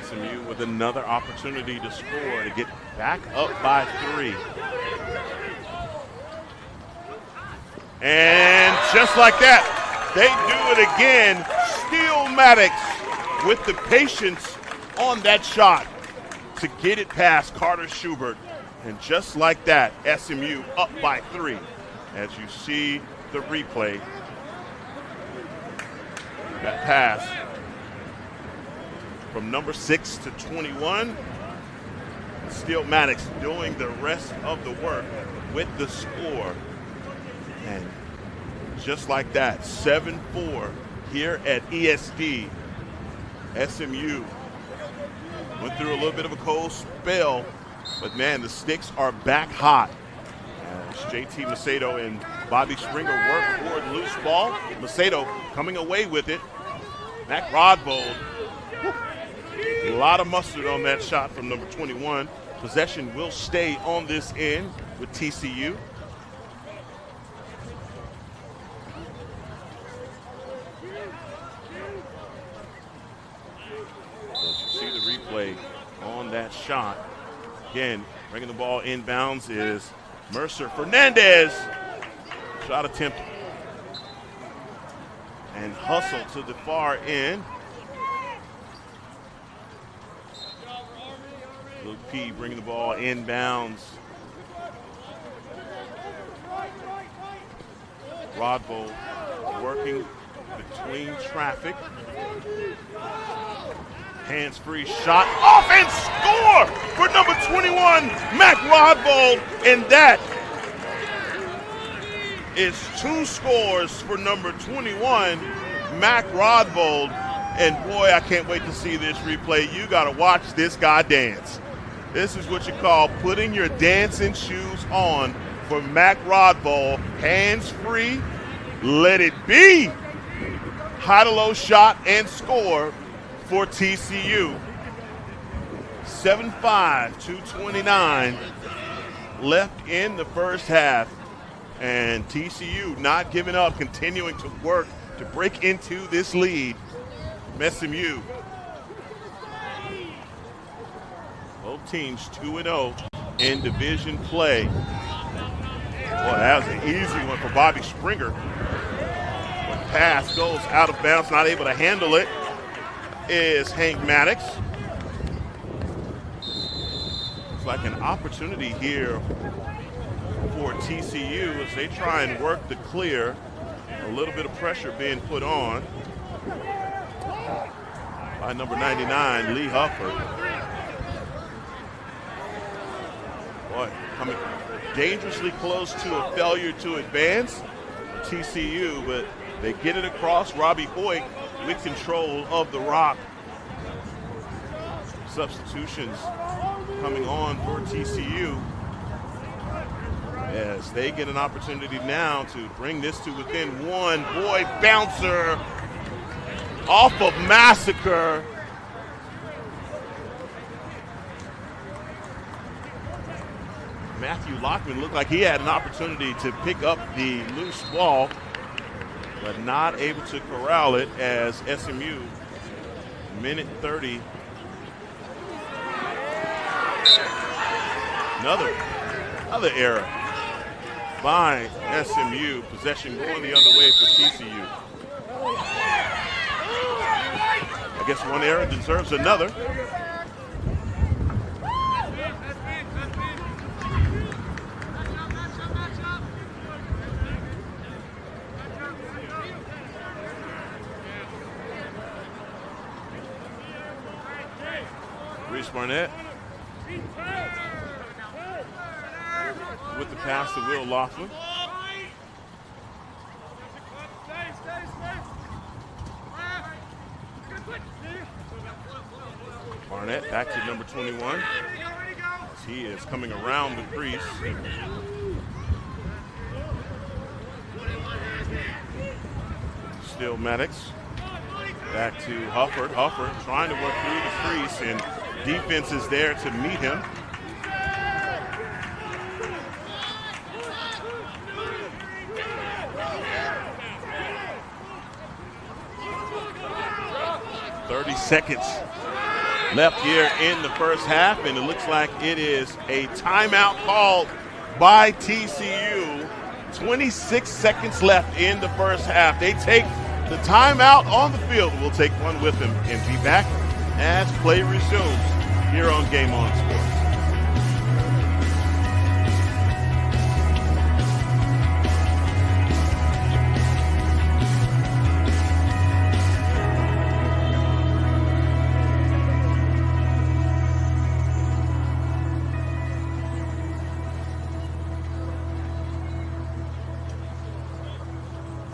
SMU with another opportunity to score, to get back up by 3. And just like that, they do it again. Steele Maddox with the patience on that shot to get it past Carter Schubert. And just like that, SMU up by 3. As you see the replay, that pass from number 6 to 21. Steele Maddox doing the rest of the work with the score. And just like that, 7-4 here at ESD. SMU went through a little bit of a cold spell, but man, the sticks are back hot. As JT Macedo and Bobby Springer work for the loose ball. Macedo coming away with it. Mac Rodvold, a lot of mustard on that shot from number 21. Possession will stay on this end with TCU. So you see the replay on that shot. Again, bringing the ball inbounds is Mercer Fernandez. Shot attempt and hustle to the far end. Luke P bringing the ball inbounds. Rodvold working between traffic. Hands-free shot off and score for number 21, Mac Rodvold. And that is 2 scores for number 21, Mac Rodvold. And boy, I can't wait to see this replay. You got to watch this guy dance. This is what you call putting your dancing shoes on for Mac Rodvold. Hands-free, let it be. High to low shot and score for TCU. 7-5, 2:29 left in the first half. And TCU not giving up, continuing to work to break into this lead from SMU. Both teams 2-0 in division play. Boy, that was an easy one for Bobby Springer. The pass goes out of bounds, not able to handle it is Hank Maddox. It's like an opportunity here for TCU as they try and work the clear. A little bit of pressure being put on by number 99, Lee Hufford. Boy, coming dangerously close to a failure to advance for TCU, but they get it across. Robbie Hoyt with control of the rock. Substitutions coming on for TCU as they get an opportunity now to bring this to within 1. Boy, bouncer off of Massacre. Matthew Lockman looked like he had an opportunity to pick up the loose ball, but not able to corral it as SMU, minute 30. Another error by SMU. Possession going the other way for TCU. I guess one error deserves another. Chris Barnett with the pass to Will Laughlin. Barnett back to number 21 as he is coming around the crease. Still Maddox. Back to Hufford. Hufford trying to work through the crease, and defense is there to meet him. Seconds left here in the first half, and it looks like it is a timeout called by TCU. 26 seconds left in the first half. They take the timeout on the field. We'll take one with them and be back as play resumes here on Game On Sports.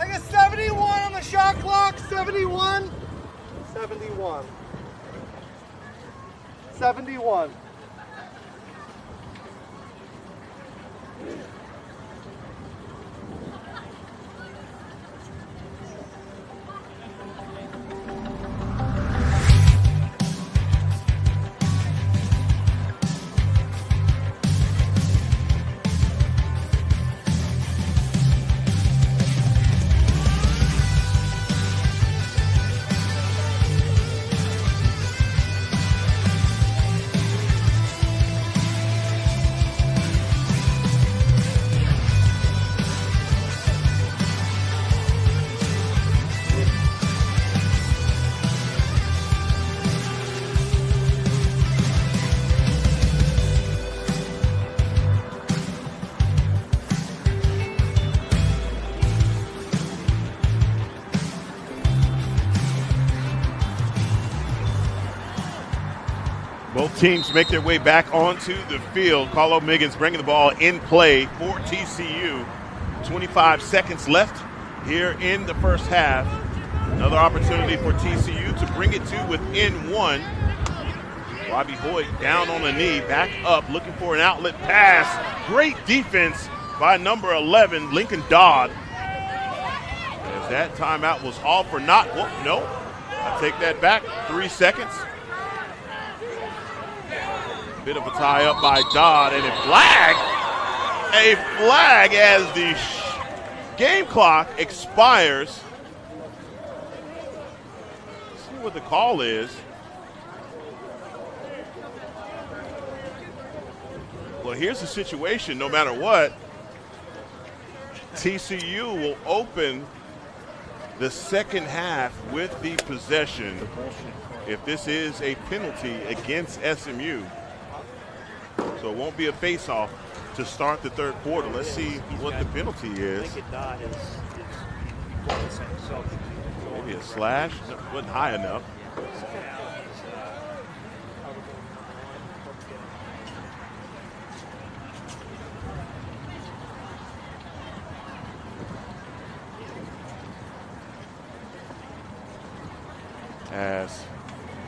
I got 71 on the shot clock. 71. 71. 71. Both teams make their way back onto the field. Carlo Miggins bringing the ball in play for TCU. 25 seconds left here in the first half. Another opportunity for TCU to bring it to within one. Robbie Hoyt down on the knee, back up, looking for an outlet pass. Great defense by number 11, Lincoln Dodd. As that timeout was all for naught. Whoop, no, I take that back. 3 seconds. Bit of a tie up by Dodd, and a flag as the game clock expires. See what the call is. Well, here's the situation. No matter what, TCU will open the second half with the possession if this is a penalty against SMU. So it won't be a face-off to start the third quarter. Let's see what the penalty is. Maybe a slash. Wasn't high enough. As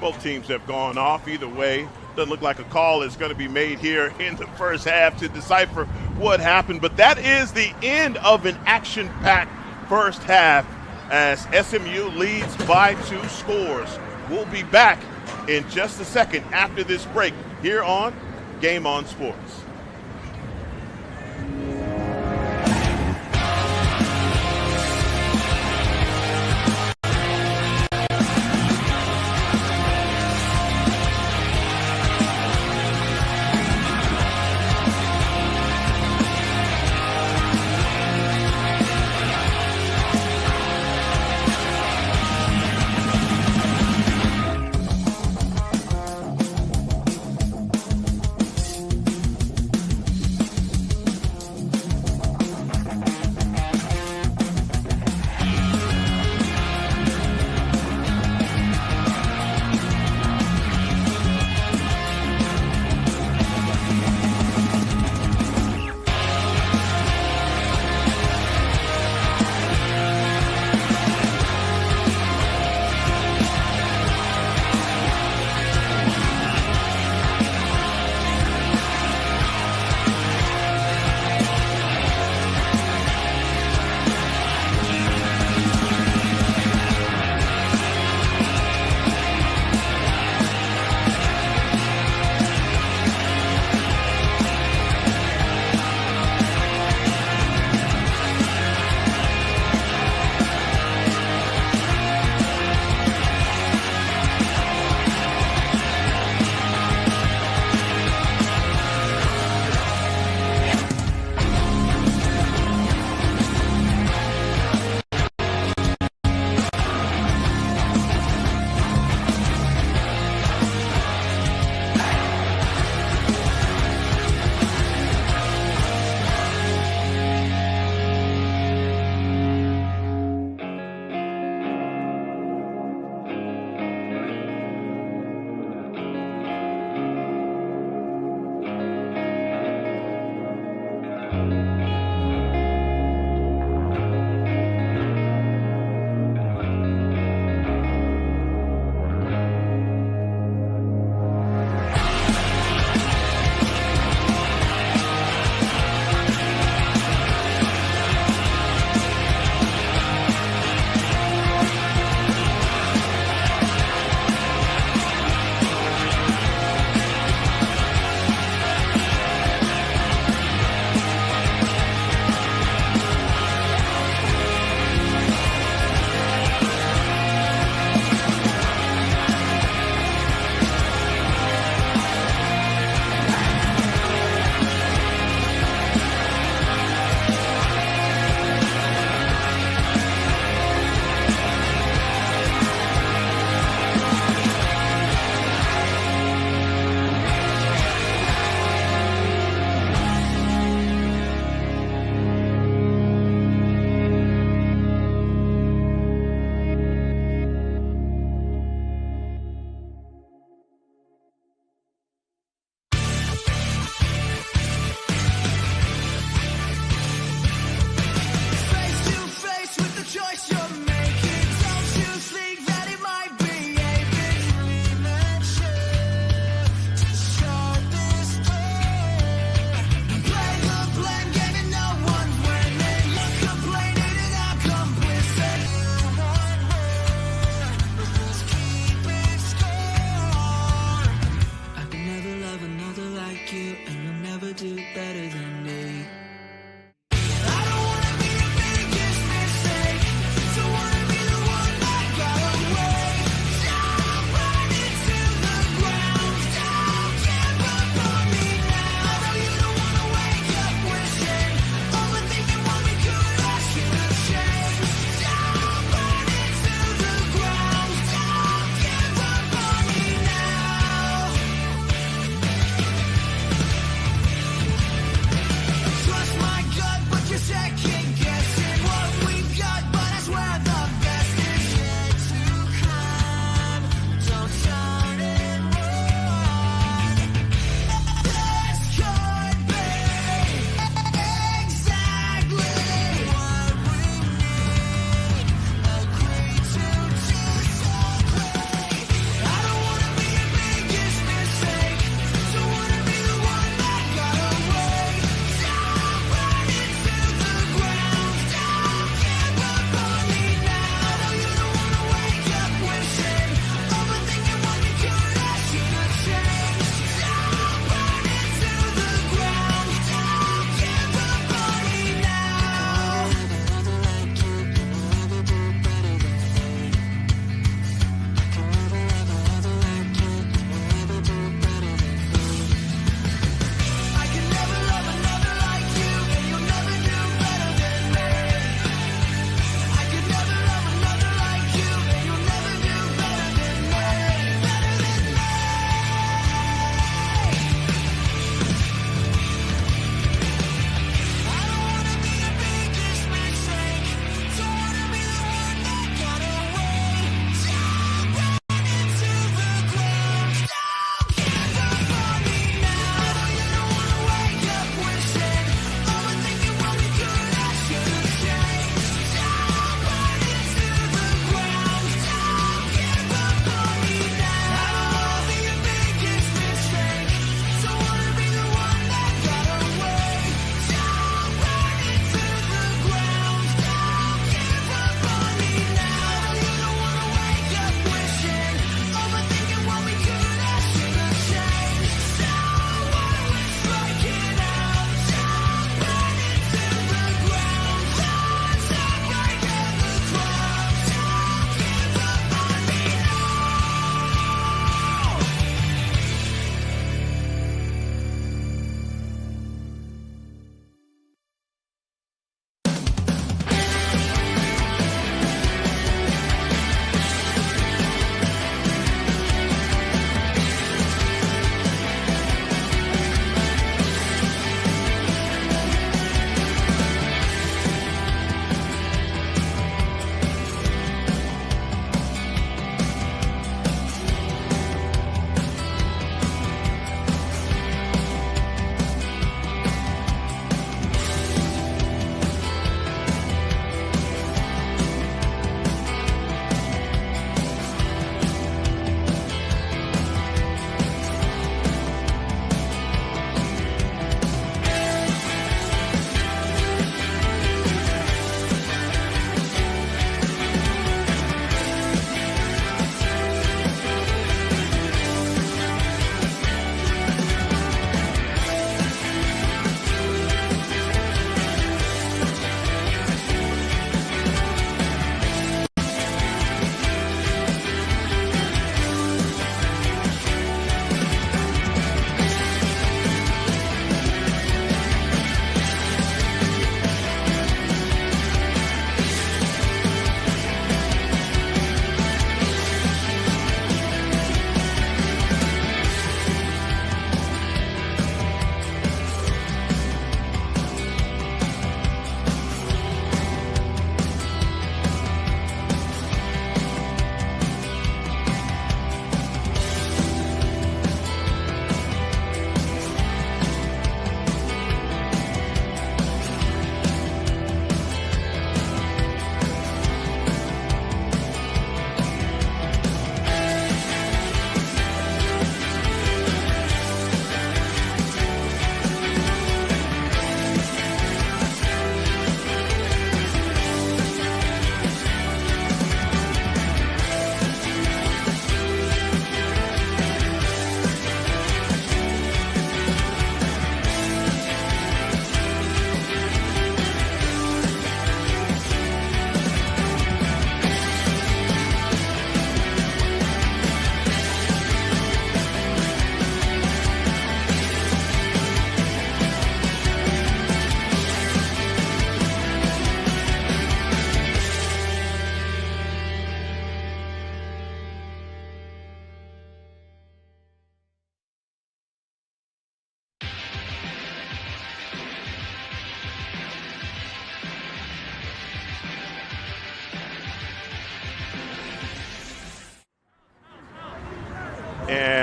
both teams have gone off either way. Doesn't look like a call is going to be made here in the first half to decipher what happened. But that is the end of an action-packed first half as SMU leads by 2 scores. We'll be back in just a second after this break here on Game On Sports.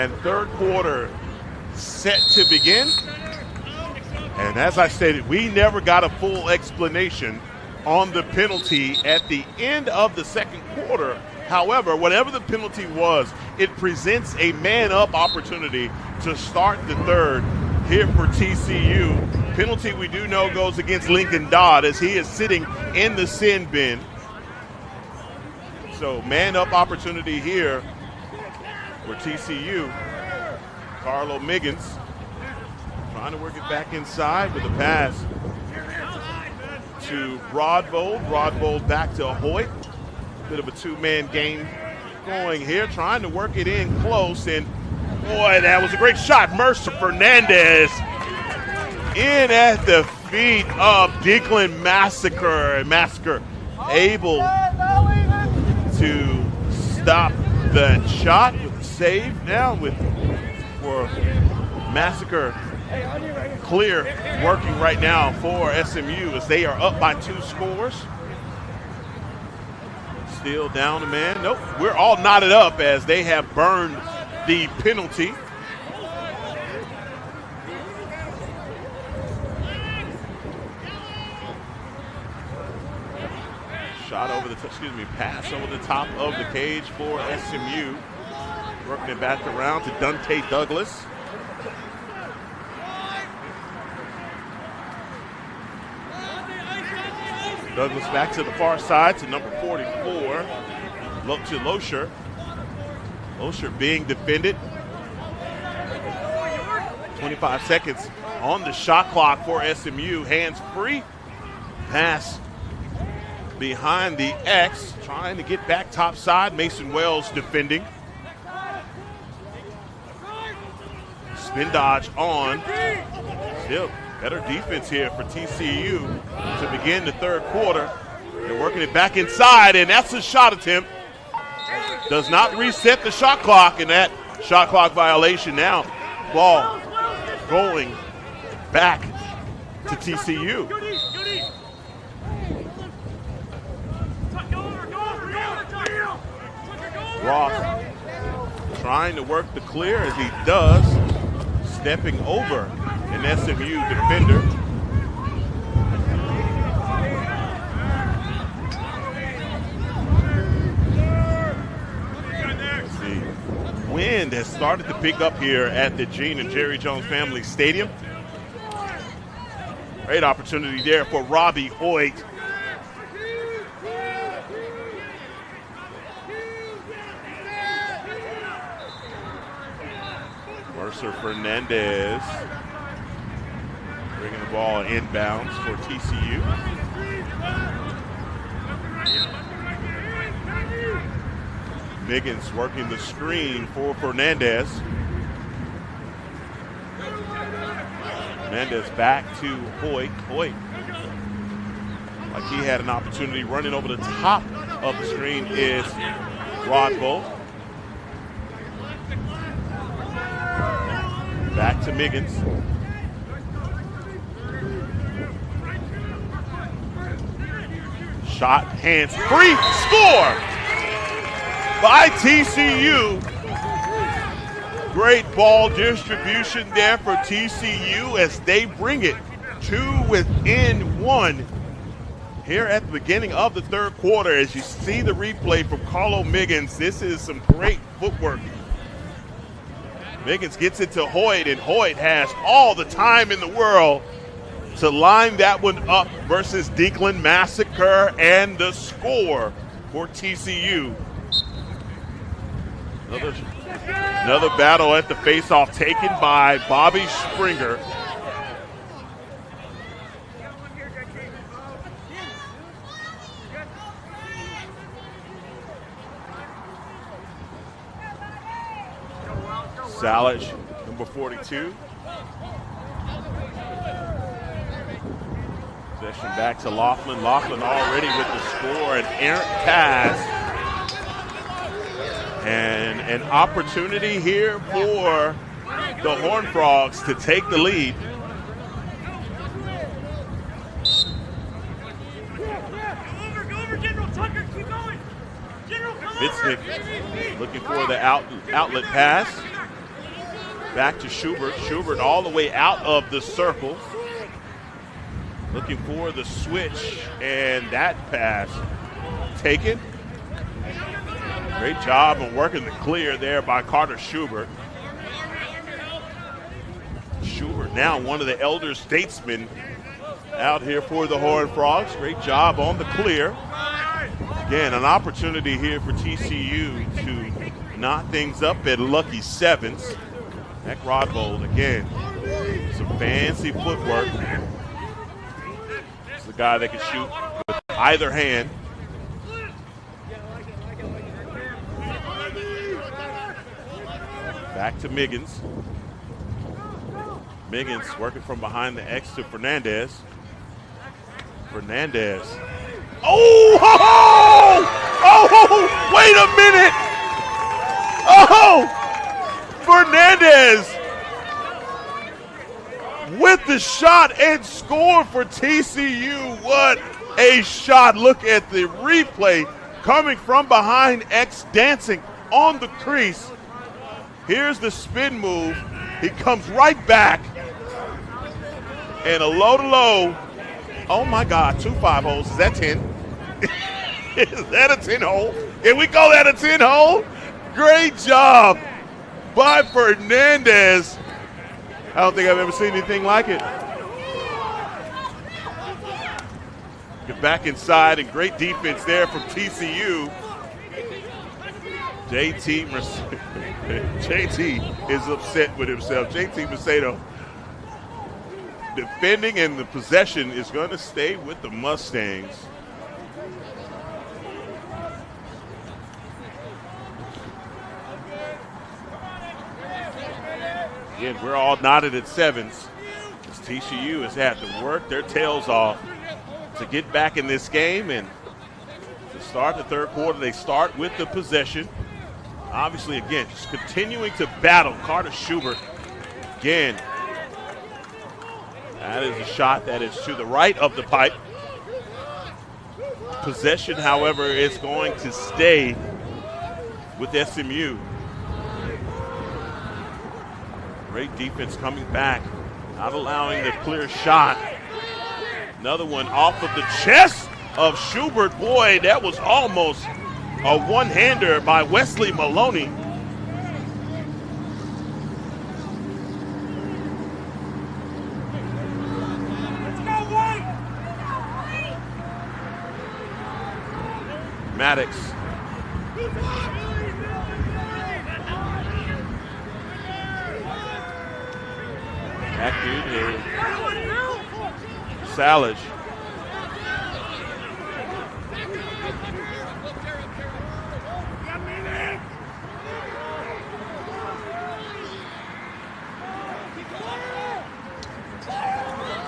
And third quarter set to begin. And as I stated, we never got a full explanation on the penalty at the end of the second quarter. However, whatever the penalty was, it presents a man-up opportunity to start the third here for TCU. Penalty we do know goes against Lincoln Dodd as he is sitting in the sin bin. So man-up opportunity here for TCU. Carlo Miggins trying to work it back inside with a pass to Rodvold. Rodvold back to Hoyt. Bit of a two-man game going here, trying to work it in close. And, boy, that was a great shot. Mercer Fernandez in at the feet of Deaklin Massacre. Massacre able to stop that shot with the save now for Massacre. Clear working right now for SMU as they are up by 2 scores. Still down a man. Nope, we're all knotted up as they have burned the penalty. Pass over the top of the cage for SMU. Working it back around to Dante Douglas. Douglas back to the far side to number 44. Look to Losher. Losher being defended. 25 seconds on the shot clock for SMU. Hands free. Pass behind the X. Trying to get back top side. Mason Wells defending. Spin dodge on. Still better defense here for TCU to begin the third quarter. They're working it back inside, and that's a shot attempt. Does not reset the shot clock, and that shot clock violation now. Ball going back to TCU. Ross trying to work the clear as he does, stepping over an SMU defender. The wind has started to pick up here at the Gene and Jerry Jones Family Stadium. Great opportunity there for Robbie Hoyt. Mercer Fernandez bringing the ball inbounds for TCU. Miggins working the screen for Fernandez. Fernandez back to Hoyt. Hoyt, like he had an opportunity running over the top of the screen, is Rodvold. Back to Miggins. Shot, hands free, score by TCU. Great ball distribution there for TCU as they bring it to within one here at the beginning of the third quarter. As you see the replay from Carlo Miggins, this is some great footwork. Miggins gets it to Hoyt, and Hoyt has all the time in the world to line that one up versus Deaklin Massacre, and the score for TCU. Another battle at the faceoff taken by Bobby Springer. Salich, number 42. Possession back to Laughlin. Laughlin already with the score, an errant pass. And an opportunity here for the Horned Frogs to take the lead. Fitznick looking for the outlet pass. Back to Schubert. Schubert all the way out of the circle. Looking for the switch, and that pass taken. Great job on working the clear there by Carter Schubert. Schubert now one of the elder statesmen out here for the Horned Frogs. Great job on the clear. Again, an opportunity here for TCU to knot things up at lucky sevens. Heck Rodvold again, some fancy footwork. It's the guy that can shoot with either hand. Back to Miggins. Miggins working from behind the X to Fernandez. Fernandez. Oh! Oh! Wait a minute! Oh! Fernandez with the shot and score for TCU. What a shot. Look at the replay coming from behind X, dancing on the crease. Here's the spin move. He comes right back. And a low-to-low. Oh, my God, 2 5-holes. Is that 10? Is that a 10-hole? Can we call that a 10-hole? Great job by Fernandez. I don't think I've ever seen anything like it. Get back inside, and great defense there from TCU. JT is upset with himself. JT Macedo defending, and the possession is going to stay with the Mustangs. Again, we're all knotted at sevens as TCU has had to work their tails off to get back in this game. And to start the third quarter, they start with the possession. Obviously, again, just continuing to battle. Carter Schubert, again, that is a shot that is to the right of the pipe. Possession, however, is going to stay with SMU. Great defense coming back, not allowing the clear shot. Another one off of the chest of Schubert. Boy, that was almost a one-hander by Wesley Maloney. Maddox. Back dude, Salage.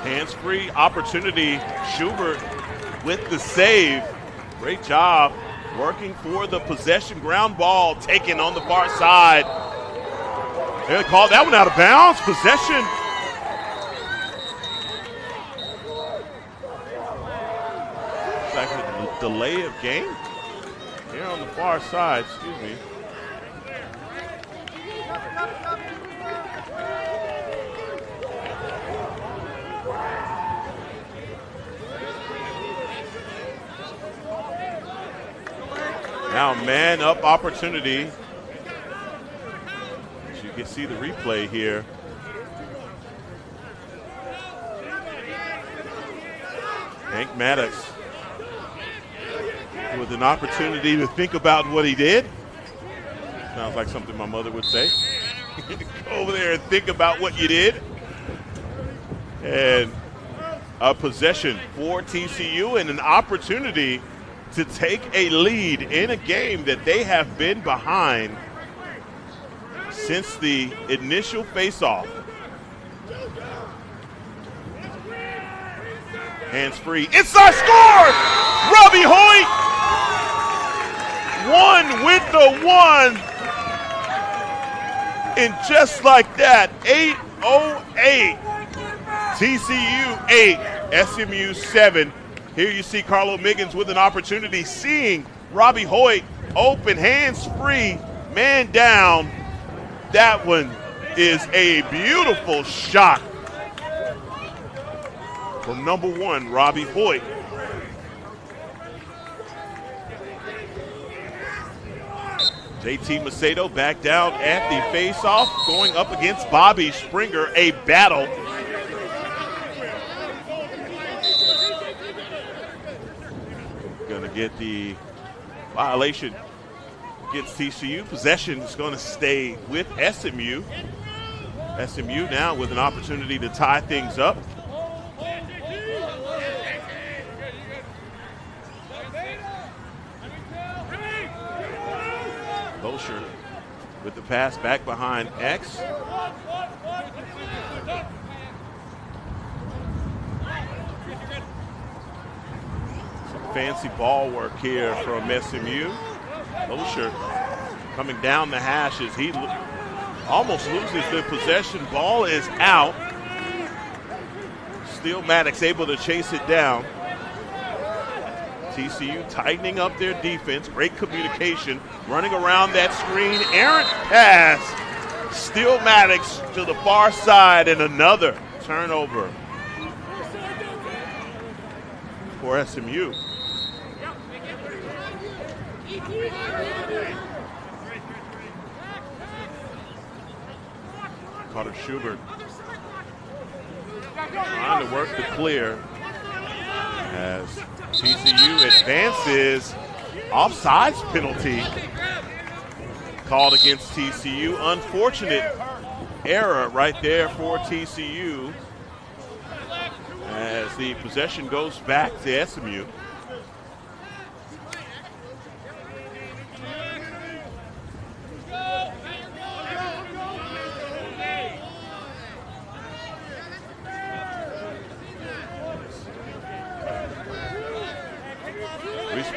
Hands-free opportunity. Schubert with the save. Great job working for the possession. Ground ball taken on the far side. They called that one out of bounds. Possession. It's like a delay of game here on the far side. Excuse me. Now man up opportunity. As you can see the replay here. Hank Maddox with an opportunity to think about what he did. Sounds like something my mother would say. Go over there and think about what you did. And a possession for TCU and an opportunity to take a lead in a game that they have been behind since the initial face-off. Hands free. Inside score! Robbie Hoyt! One with the one. And just like that, 8:08. TCU 8, SMU 7. Here you see Carlo Miggins with an opportunity, seeing Robbie Hoyt open, hands free, man down. That one is a beautiful shot from number 1, Robbie Hoyt. JT Macedo back down at the face-off, going up against Bobby Springer, a battle. Going to get the violation against TCU. Possession is going to stay with SMU. SMU now with an opportunity to tie things up. Bosher with the pass back behind X. Some fancy ball work here from SMU. Bosher coming down the hash as he almost loses the possession. Ball is out. Still Maddox able to chase it down. TCU tightening up their defense. Great communication. Running around that screen. Errant pass. Still Maddox to the far side, and another turnover for SMU. Carter Schubert trying to work the clear as TCU advances. Offsides penalty called against TCU. Unfortunate error right there for TCU as the possession goes back to SMU.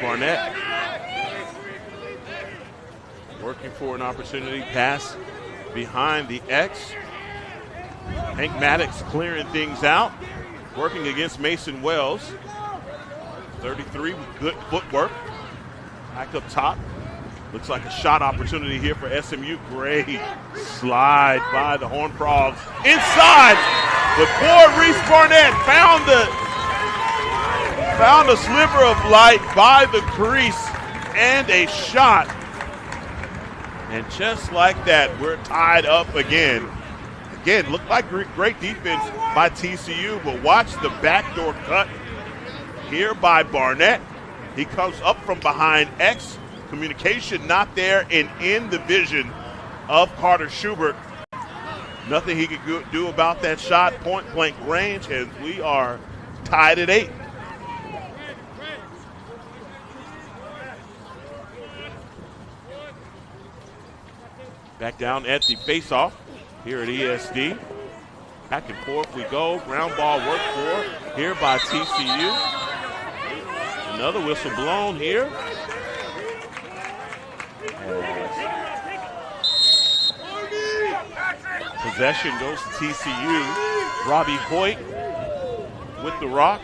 Barnett working for an opportunity. Pass behind the X. Hank Maddox clearing things out. Working against Mason Wells. 33 with good footwork. Back up top. Looks like a shot opportunity here for SMU. Great slide by the Horned Frogs. Inside, but boy, Reese Barnett found a sliver of light by the crease and a shot. And just like that, we're tied up again. Again, looked like great defense by TCU, but watch the backdoor cut here by Barnett. He comes up from behind X. Communication not there and in the vision of Carter Schubert. Nothing he could do about that shot. Point blank range, and we are tied at 8. Back down at the face-off here at ESD. Back and forth we go. Ground ball work for here by TCU. Another whistle blown here. Possession goes to TCU. Robbie Hoyt with the rock.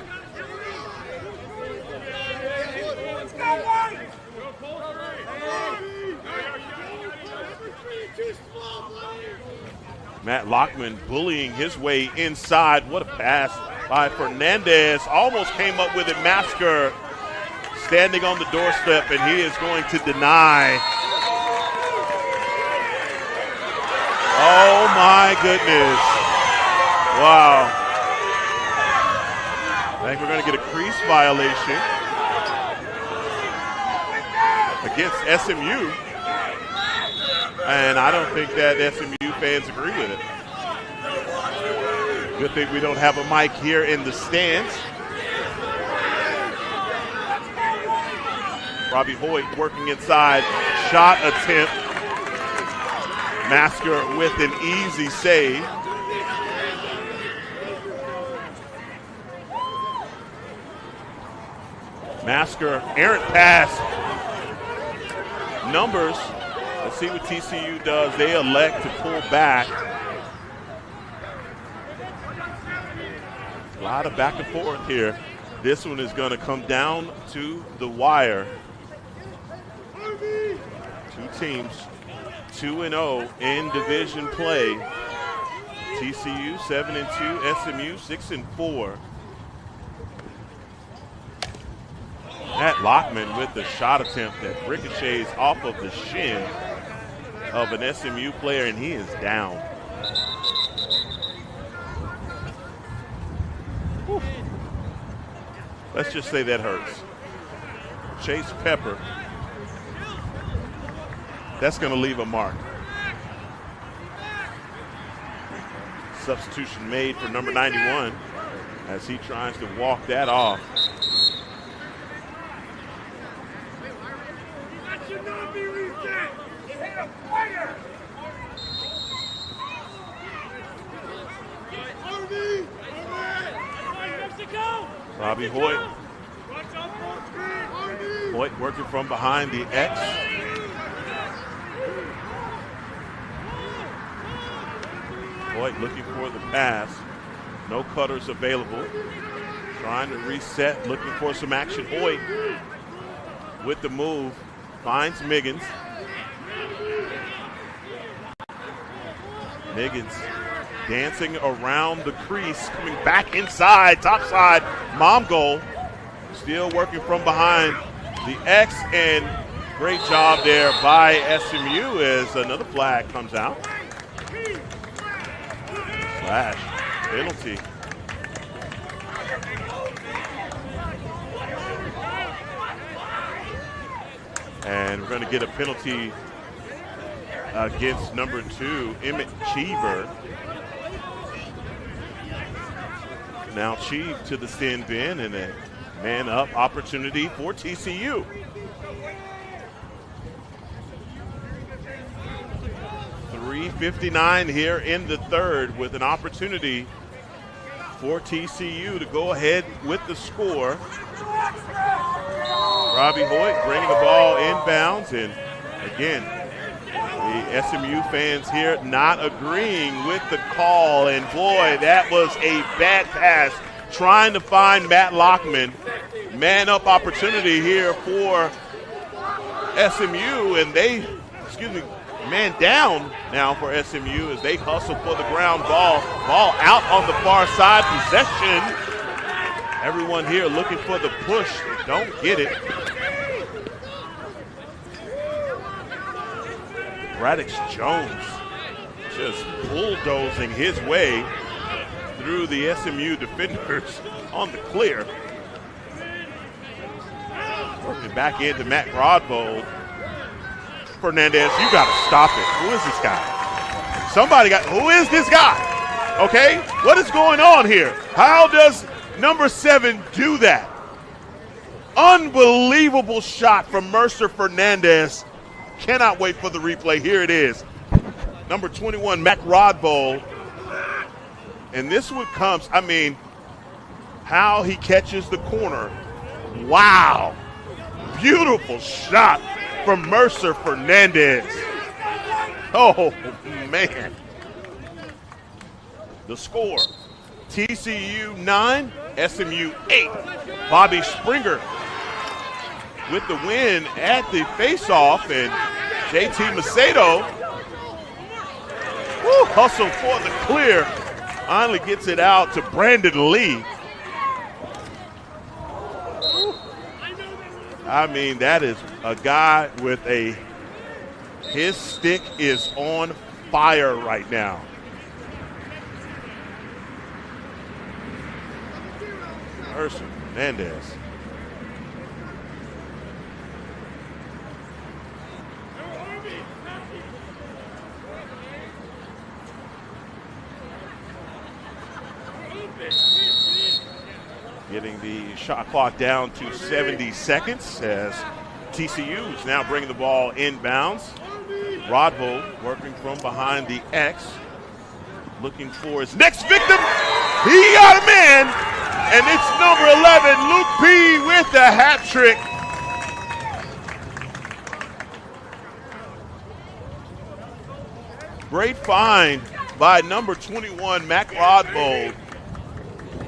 Matt Lockman bullying his way inside. What a pass by Fernandez. Almost came up with it. Masker standing on the doorstep, and he is going to deny. Oh, my goodness. Wow. I think we're going to get a crease violation against SMU. And I don't think that SMU fans agree with it. Good thing we don't have a mic here in the stands. Robbie Hoyt working inside. Shot attempt. Masker with an easy save. Masker, errant pass. Numbers. Let's see what TCU does. They elect to pull back. A lot of back and forth here. This one is going to come down to the wire. Two teams 2-0 in division play. TCU 7-2, SMU 6-4. Matt Lockman with the shot attempt that ricochets off of the shin of an SMU player, and he is down. Whew. Let's just say that hurts. Chase Pepper. That's going to leave a mark. Substitution made for number 91 as he tries to walk that off. Robbie Hoyt. Hoyt working from behind the X. Hoyt looking for the pass. No cutters available. Trying to reset, looking for some action. Hoyt with the move. Finds Miggins. Miggins dancing around the crease, coming back inside, top side, mom goal. Still working from behind the X, and great job there by SMU as another flag comes out. Slash, penalty. And we're going to get a penalty against number 2, Emmett Cheever. Now Cheeve to the thin bin, and a man-up opportunity for TCU. .359 here in the third with an opportunity for TCU to go ahead with the score. Robbie Hoyt bringing the ball inbounds, and again, the SMU fans here not agreeing with the call, and boy, that was a bad pass. Trying to find Matt Lockman. Man-up opportunity here for SMU, and they, man down now for SMU as they hustle for the ground ball. Ball out on the far side, possession. Everyone here looking for the push. They don't get it. Radix Jones just bulldozing his way through the SMU defenders on the clear. Working back into Matt Rodvold. Fernandez, you got to stop it. Who is this guy? Who is this guy? Okay, what is going on here? How does number 7 do that? Unbelievable shot from Mercer Fernandez. Cannot wait for the replay. Here it is. Number 21, Mac Rodvold. And this one comes, how he catches the corner. Wow. Beautiful shot from Mercer Fernandez. Oh, man. The score, TCU 9, SMU 8. Bobby Springer with the win at the faceoff, and JT Macedo hustle for the clear. Finally gets it out to Brandon Lee. That is a guy with his stick is on fire right now. Mercer Fernandez. Getting the shot clock down to 70 seconds as TCU is now bringing the ball inbounds. Rodvold working from behind the X, looking for his next victim. He got a man, and it's number 11, Luke P. with the hat trick. Great find by number 21, Mac Rodvold.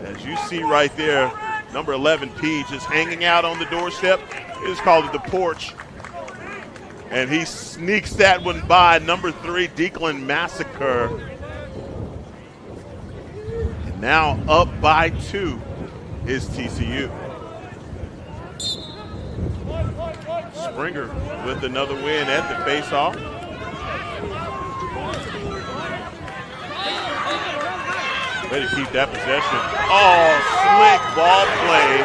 As you see right there, number 11, P, just hanging out on the doorstep. They just called it the porch. And he sneaks that one by. Number 3, Declan Massacre. Now up by 2 is TCU. Springer with another win at the faceoff. Way to keep that possession. Oh, slick ball play.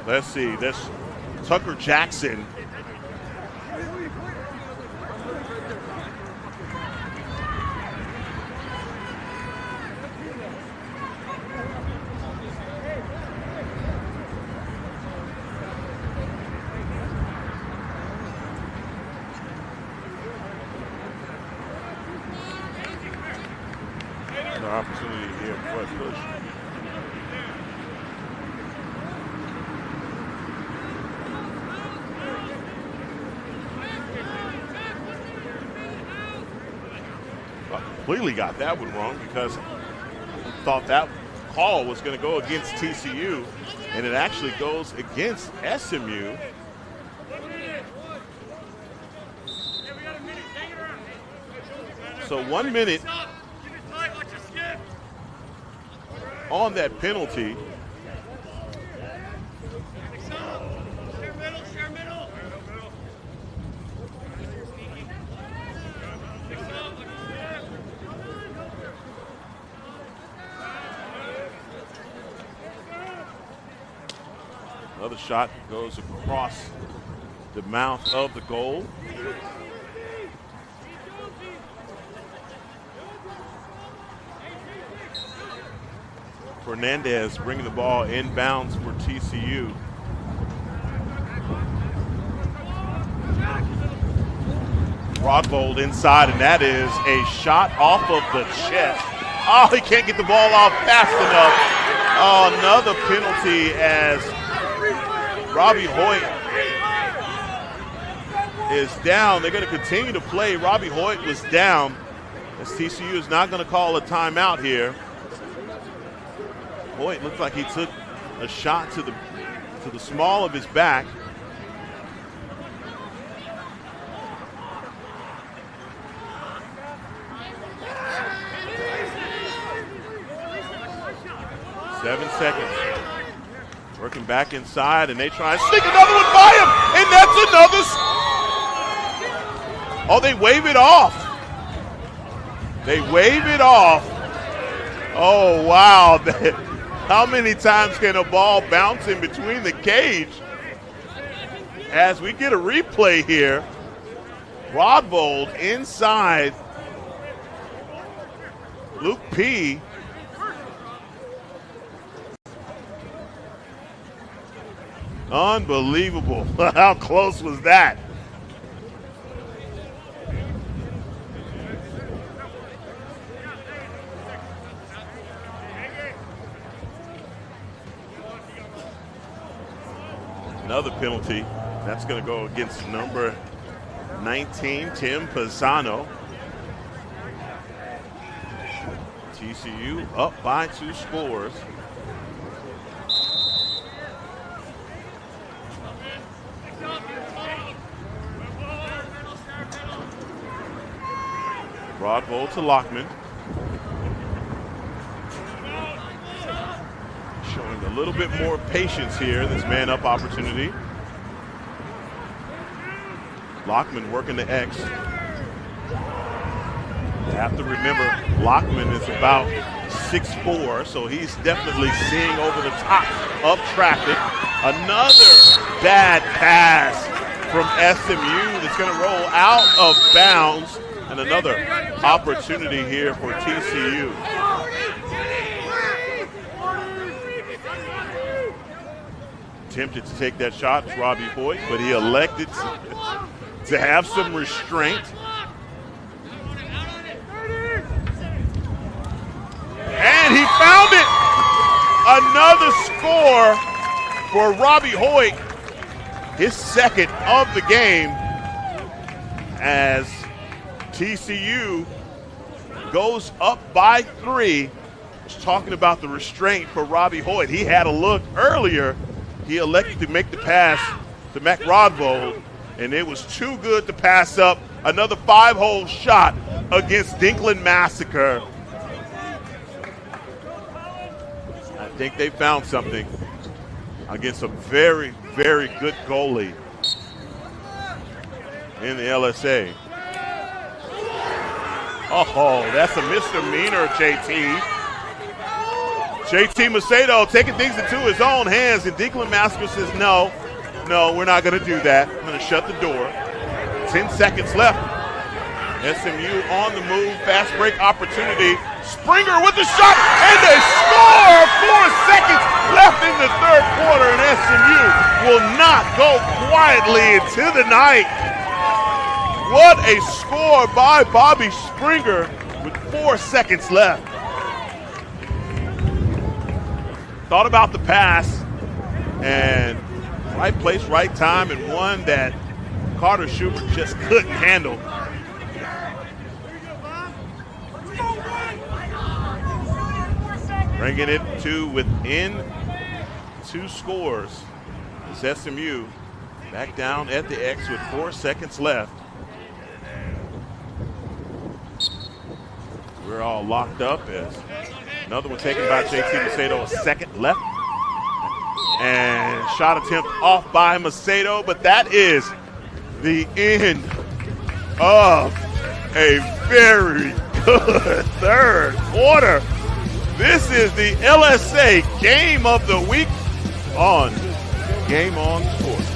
Let's see, that's Tucker Jackson. Another opportunity here for West Bush. Completely got that one wrong because I thought that call was going to go against TCU, and it actually goes against SMU. So 1 minute on that penalty. Another shot goes across the mouth of the goal. Fernandez bringing the ball inbounds for TCU. Rodvold inside, and that is a shot off of the chest. Oh, he can't get the ball off fast enough. Oh, another penalty as Robbie Hoyt is down. They're going to continue to play. Robbie Hoyt was down as TCU is not going to call a timeout here. Hoyt looks like he took a shot to the small of his back. Seven seconds. Working back inside, and they try and sneak another one by him, and that's another. Oh, they wave it off. They wave it off. Oh, wow. How many times can a ball bounce in between the cage? As we get a replay here, Rodvold inside Luke P. Unbelievable. How close was that? Another penalty. That's going to go against number 19, Tim Pisano. TCU up by 2 scores. Rodvold to Lockman. Showing a little bit more patience here, this man-up opportunity. Lockman working the X. You have to remember, Lockman is about 6'4", so he's definitely seeing over the top of traffic. Another bad pass from SMU that's going to roll out of bounds. And another opportunity here for TCU. Tempted to take that shot, it's Robbie Hoyt, but he elected to have some restraint. And he found it! Another score for Robbie Hoyt, his second of the game, as TCU goes up by 3. Just talking about the restraint for Robbie Hoyt. He had a look earlier. He elected to make the pass to Mac Rodvold, and it was too good to pass up. Another 5-hole shot against Dinklin Massacre. I think they found something against a very, very good goalie in the LSA. Oh, that's a misdemeanor, JT. JT Macedo taking things into his own hands, and Dinklin Massacre says, no, we're not going to do that. I'm going to shut the door. 10 seconds left. SMU on the move, fast break opportunity. Springer with the shot, and they score! 4 seconds left in the third quarter, and SMU will not go quietly into the night. What a score by Bobby Springer with 4 seconds left. Thought about the pass, and right place, right time, and one that Carter Schubert just couldn't handle. Bringing it to within 2 scores is SMU back down at the X with 4 seconds left. We're all locked up as another one taken by JT Macedo, a second left. And shot attempt off by Macedo, but that is the end of a very good third quarter. This is the LSA Game of the Week on Game On Sports.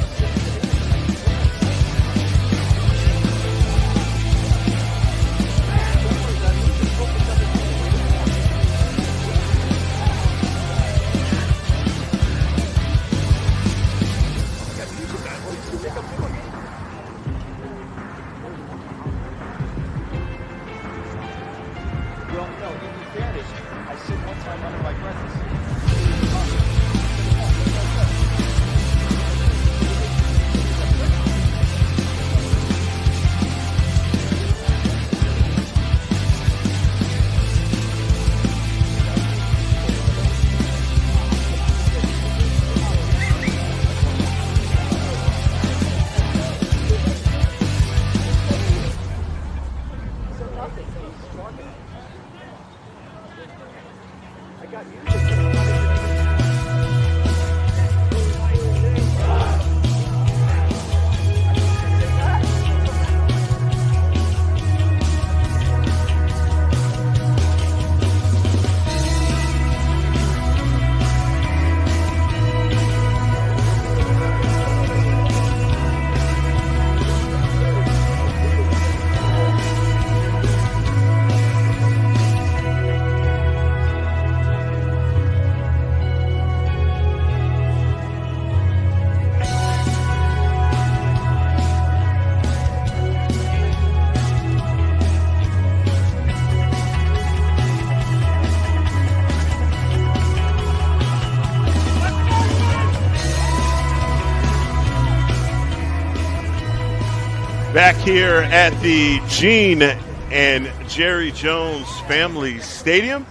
Back here at the Gene and Jerry Jones Family Stadium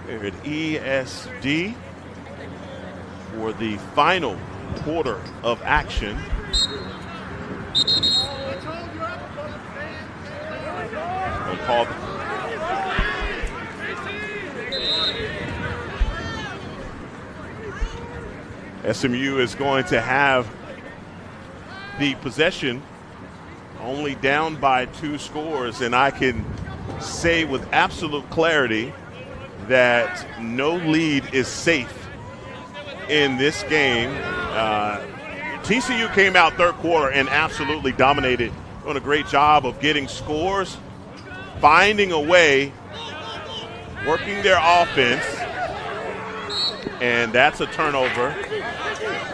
here at ESD for the final quarter of action. SMU is going to have the possession, only down by 2 scores, and I can say with absolute clarity that no lead is safe in this game. TCU came out third quarter and absolutely dominated, doing a great job of getting scores, finding a way, working their offense, and that's a turnover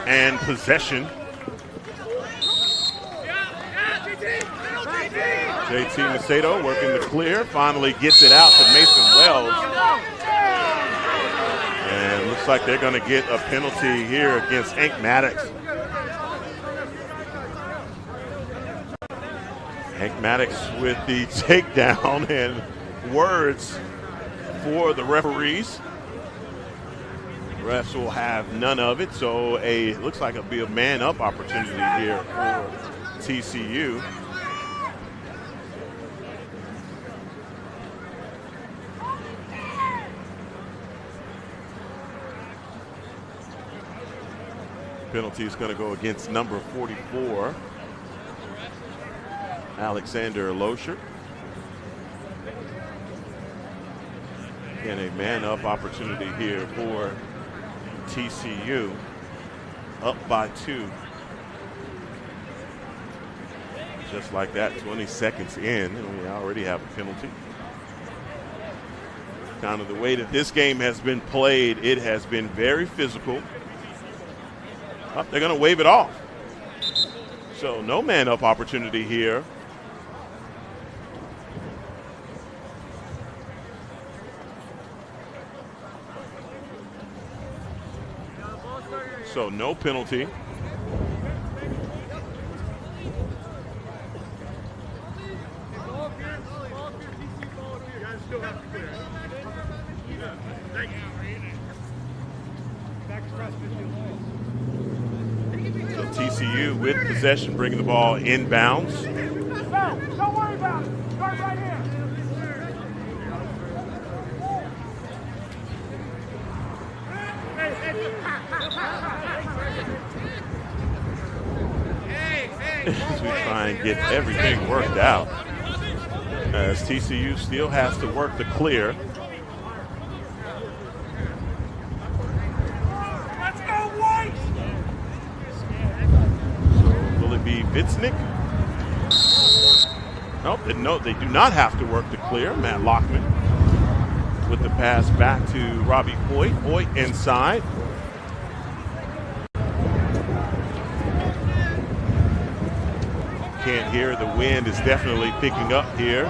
and possession. JT Macedo working the clear, finally gets it out to Mason Wells. And looks like they're going to get a penalty here against Hank Maddox. Hank Maddox with the takedown and words for the referees. Refs will have none of it, so looks like it'll be a man-up opportunity here for TCU. Penalty is going to go against number 44, Alexander Loescher. And a man-up opportunity here for TCU, up by 2. Just like that, 20 seconds in, and we already have a penalty. Kind of the way that this game has been played, it has been very physical. Oh, they're going to wave it off. So no man-up opportunity here. So no penalty. So TCU with possession, bringing the ball inbounds. Don't worry about it. Start right here. As we try and get everything worked out, as TCU still has to work the clear. Let's go, White! So will it be Vitznick? Nope, no, they do not have to work the clear. Matt Lockman with the pass back to Robbie Hoyt. Hoyt inside. Can't hear, the wind is definitely picking up here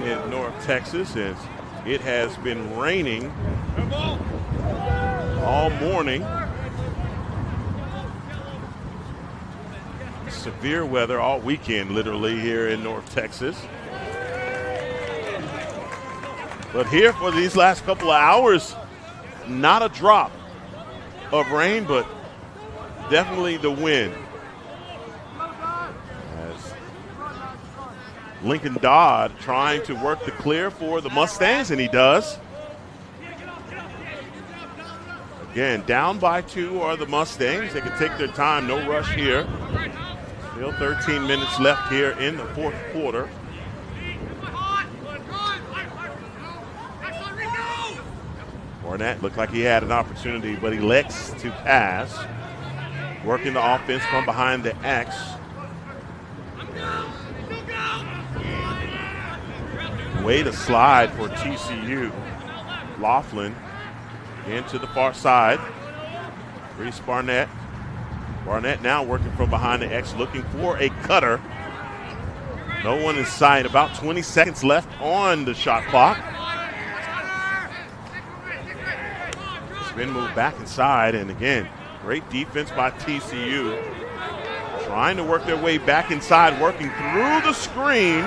in North Texas, as it has been raining all morning. Severe weather all weekend, literally, here in North Texas. But here for these last couple of hours, not a drop of rain, but definitely the wind. Lincoln Dodd trying to work the clear for the Mustangs, and he does. Again, down by 2 are the Mustangs. They can take their time, no rush here. Still 13 minutes left here in the fourth quarter. Barnett looked like he had an opportunity, but he elects to pass. Working the offense from behind the X. Way to slide for TCU. Laughlin into the far side. Reese Barnett. Barnett now working from behind the X, looking for a cutter. No one in sight. About 20 seconds left on the shot clock. Spin move back inside, and again, great defense by TCU. Trying to work their way back inside, working through the screen.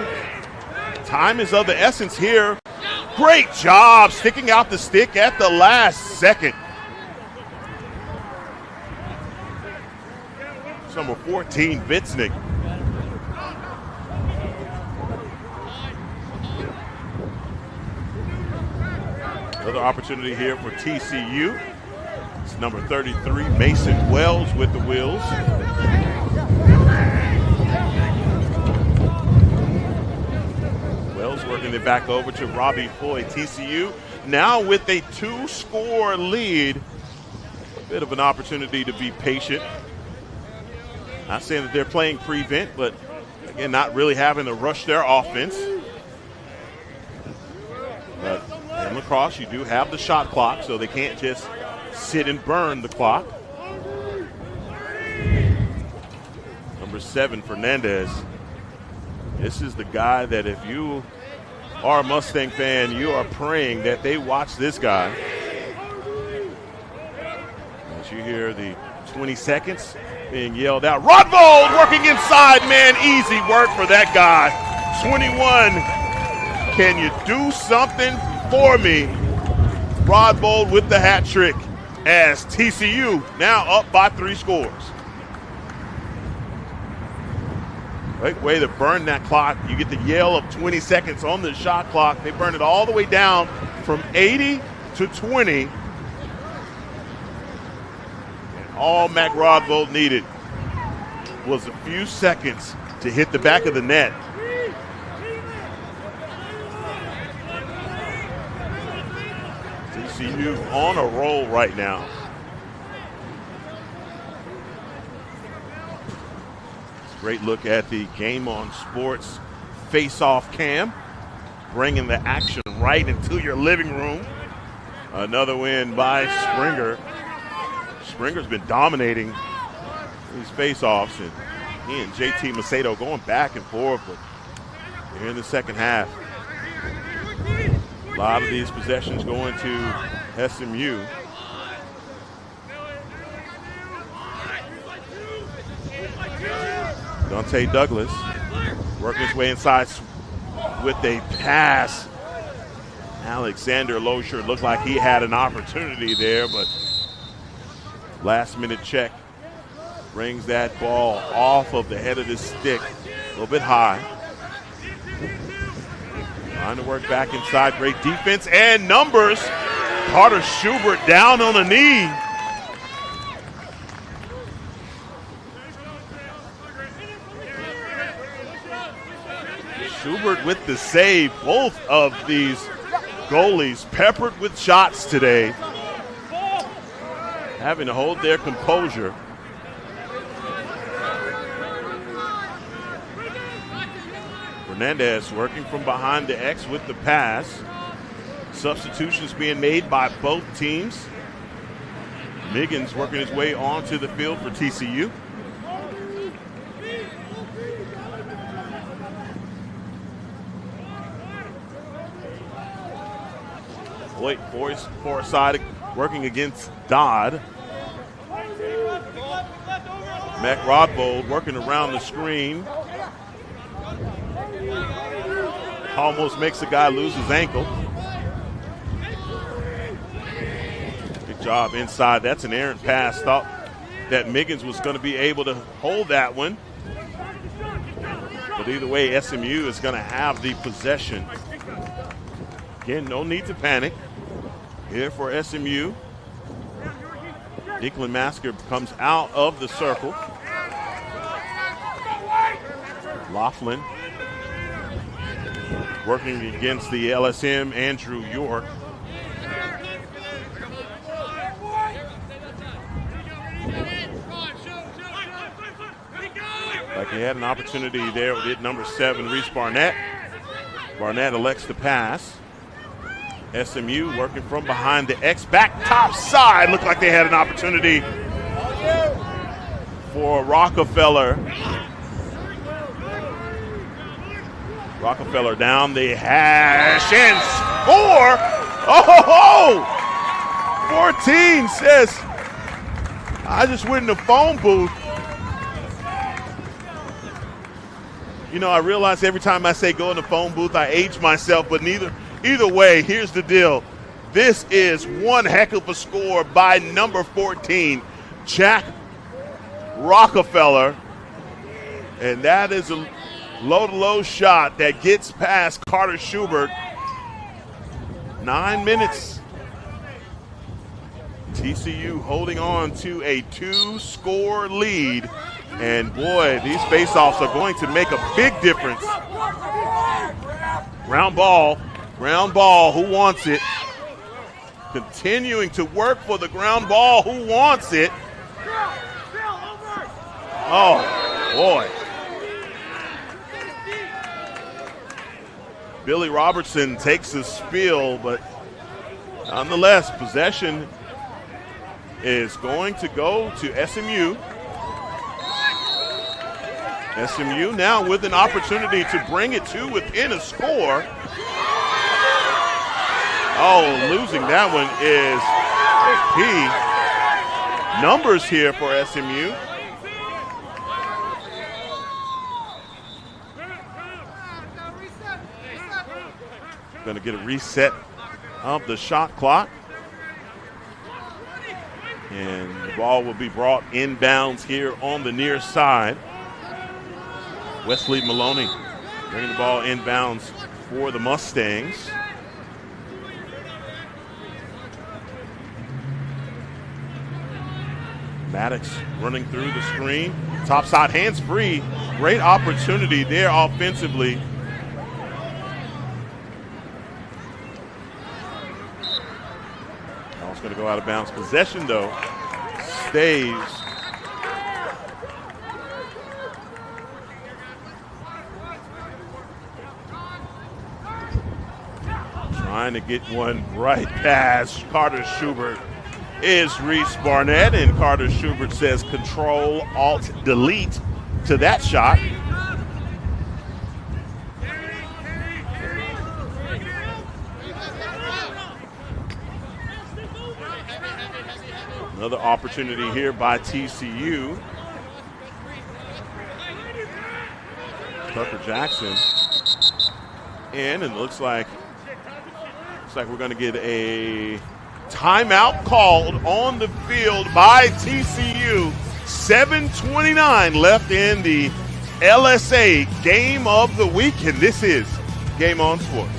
Time is of the essence here. Great job sticking out the stick at the last second. Number 14, Vitznick. Another opportunity here for TCU. It's number 33, Mason Wells with the wheels. Wells working it back over to Robbie Hoyt. TCU now with a 2-score lead. A bit of an opportunity to be patient. Not saying that they're playing prevent, but again, not really having to rush their offense. But in lacrosse, you do have the shot clock, so they can't just sit and burn the clock. Number 7, Fernandez. This is the guy that if you are a Mustang fan, you are praying that they watch this guy. As you hear the 20 seconds being yelled out. Rodvold working inside, man. Easy work for that guy. 21. Can you do something for me? Rodvold with the hat trick as TCU now up by 3 scores. Great way to burn that clock. You get the yell of 20 seconds on the shot clock. They burn it all the way down from 80 to 20. And all Mac Rodvold needed was a few seconds to hit the back of the net. TCU on a roll right now. Great look at the Game On Sports face-off cam, bringing the action right into your living room. Another win by Springer. Springer's been dominating these face-offs, and he and JT Macedo going back and forth, but here in the second half, a lot of these possessions going to SMU. Dante Douglas working his way inside with a pass. Alexander Loescher looked like he had an opportunity there, but last-minute check brings that ball off of the head of the stick, a little bit high. Trying to work back inside. Great defense and numbers. Carter Schubert down on a knee. Schubert with the save. Both of these goalies peppered with shots today, having to hold their composure. Fernandez working from behind the X with the pass. Substitutions being made by both teams. Miggins working his way onto the field for TCU. Blake Forsythe working against Dodd. Mac Rodvold working around the screen. Almost makes the guy lose his ankle. Good job inside. That's an errant pass. Thought that Miggins was going to be able to hold that one. But either way, SMU is going to have the possession. Again, no need to panic. Here for SMU. Declan Masker comes out of the circle. Laughlin working against the LSM, Andrew York. Like he had an opportunity there with number 7, Reese Barnett. Barnett elects to pass. SMU working from behind the X, back top side. Looked like they had an opportunity for Rockefeller. Rockefeller down the hash and score. Oh, 14 says, I just went in the phone booth. You know, I realize every time I say go in the phone booth, I age myself, but either way, here's the deal. This is one heck of a score by number 14, Jack Rockefeller. And that is a low-to-low shot that gets past Carter Schubert. 9 minutes. TCU holding on to a 2-score lead. And boy, these faceoffs are going to make a big difference. Ground ball, who wants it? Continuing to work for the ground ball, who wants it? Oh, boy. Billy Robertson takes a spill, but nonetheless, possession is going to go to SMU. SMU now with an opportunity to bring it to within a score. Oh, losing that one is key. Numbers here for SMU. Going to get a reset of the shot clock. And the ball will be brought inbounds here on the near side. Wesley Maloney bringing the ball inbounds for the Mustangs. Maddox running through the screen. Top side, hands free. Great opportunity there offensively. Ball's going to go out of bounds. Possession, though, stays. Trying to get one right past Carter Schubert is Reese Barnett, and Carter Schubert says Control, Alt, Delete to that shot. Another opportunity here by TCU. Tucker Jackson in, and looks like we're going to get a timeout called on the field by TCU. 7:29 left in the LSA game of the week, and this is Game On Sports.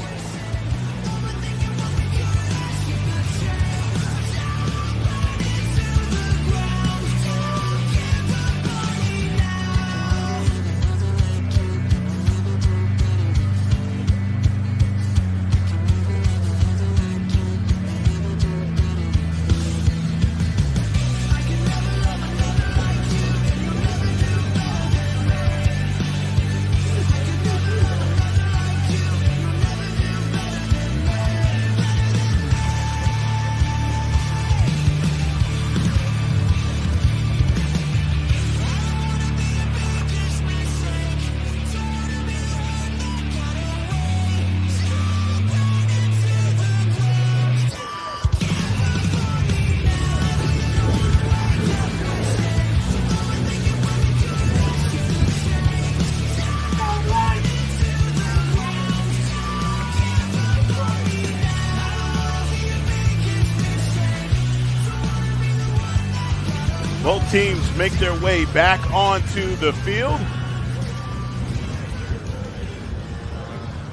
Both teams make their way back onto the field.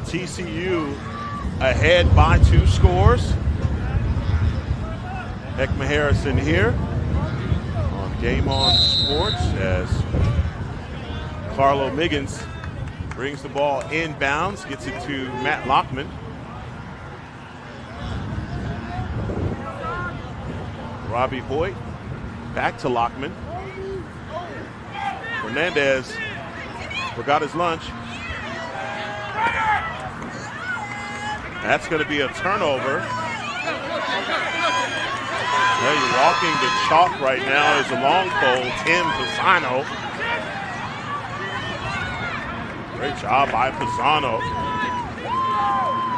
TCU ahead by 2 scores. Ekma Harrison here on Game On Sports as Carlo Miggins brings the ball inbounds, gets it to Matt Lockman. Robbie Hoyt back to Lockman. Fernandez forgot his lunch. That's going to be a turnover. Well, you're walking the chalk right now is a long pole, Tim Pisano. Great job by Pisano.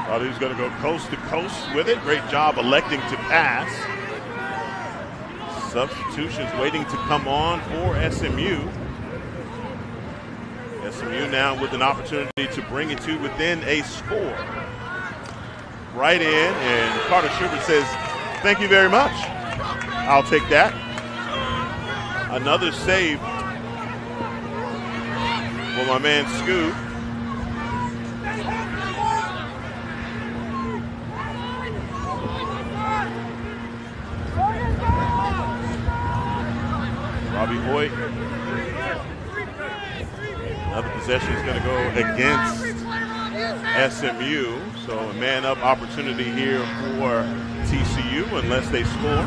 Thought he was going to go coast to coast with it. Great job electing to pass. Substitutions waiting to come on for SMU. SMU now with an opportunity to bring it to within a score. Right in, and Carter Schubert says, thank you very much. I'll take that. Another save for my man Scoot. Robbie Hoyt. Another possession is going to go against SMU. So a man-up opportunity here for TCU unless they score.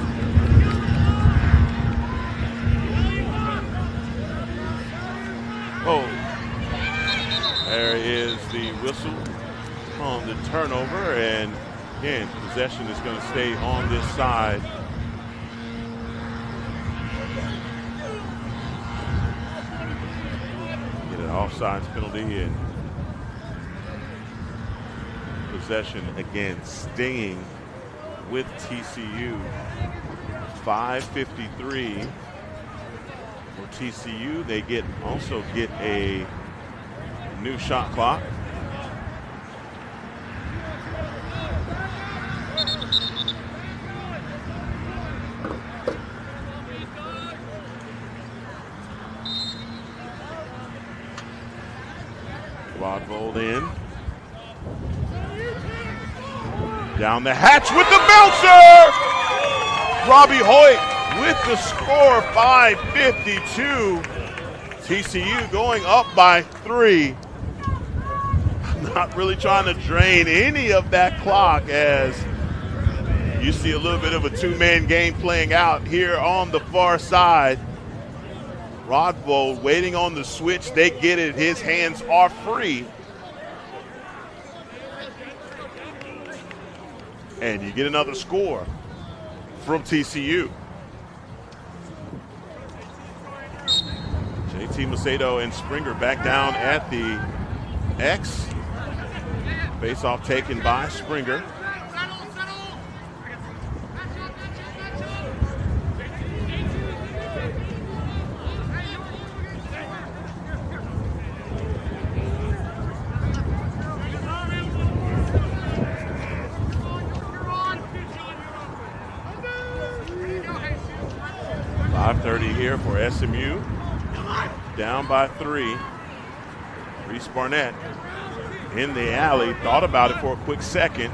Oh, there is the whistle on the turnover. And again, possession is going to stay on this side. Offsides penalty and possession again stinging with TCU. 5:53 for TCU. They also get a new shot clock. Rodvold in. Down the hatch with the bouncer! Robbie Hoyt with the score, 5:52. TCU going up by 3. Not really trying to drain any of that clock as you see a little bit of a two-man game playing out here on the far side. Rodvold waiting on the switch. They get it. His hands are free. And you get another score from TCU. JT Macedo and Springer back down at the X. Face-off taken by Springer. .530 here for SMU. Down by 3. Reese Barnett in the alley. Thought about it for a quick second.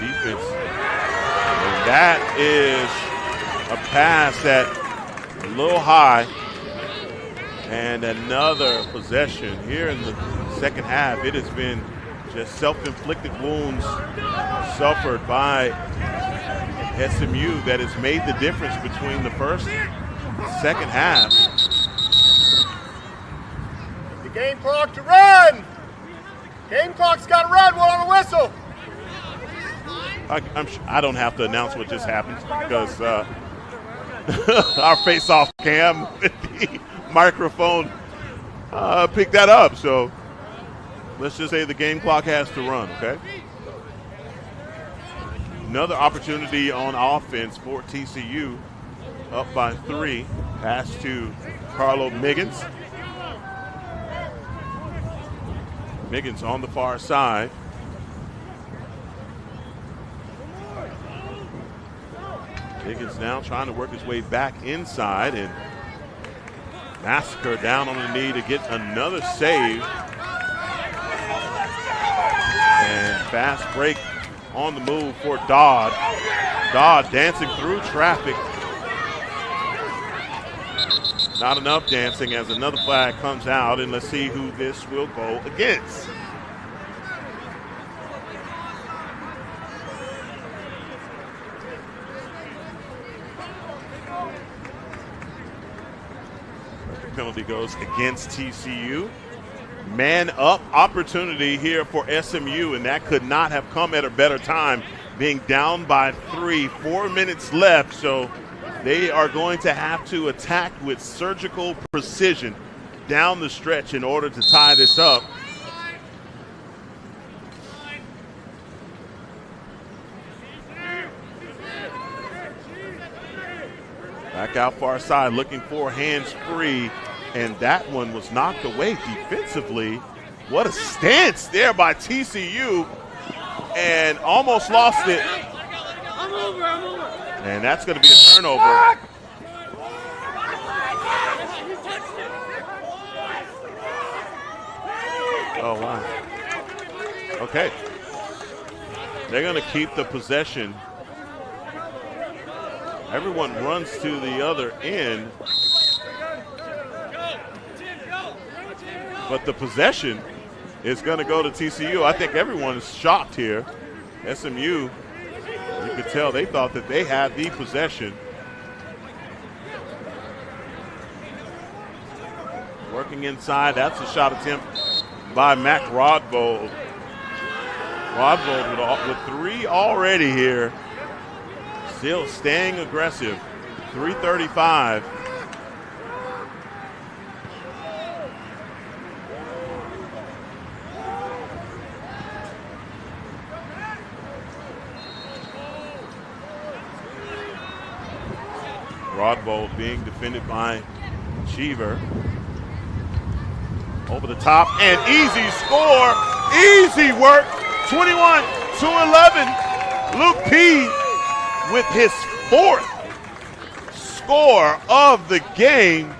Defense. And that is a pass that a little high. And another possession here in the second half. It has been just self-inflicted wounds suffered by SMU that has made the difference between the first and second half. The game clock to run. Game clock's got to run. One on the whistle. I don't have to announce what just happened because our face-off cam with the microphone picked that up. So let's just say the game clock has to run, okay? Another opportunity on offense for TCU, up by 3. Pass to Carlo Miggins. Miggins on the far side. Miggins now trying to work his way back inside, and Massacre down on the knee to get another save. And fast break on the move for Dodd. Dodd dancing through traffic. Not enough dancing as another flag comes out, and let's see who this will go against. The penalty goes against TCU. Man up opportunity here for SMU, and that could not have come at a better time, being down by 3, 4 minutes left. So they are going to have to attack with surgical precision down the stretch in order to tie this up. Back out far side, looking for hands free. And that one was knocked away defensively. What a stance there by TCU. And almost lost it. And that's going to be a turnover. Oh, wow. Okay. They're going to keep the possession. Everyone runs to the other end. But the possession is going to go to TCU. I think everyone is shocked here. SMU, you could tell they thought that they had the possession. Working inside, that's a shot attempt by Mac Rodvold. Rodvold with 3 already here. Still staying aggressive. 3:35. Rodvold being defended by Cheever. Over the top and easy score. Easy work. 21-11. Luke P with his 4th score of the game.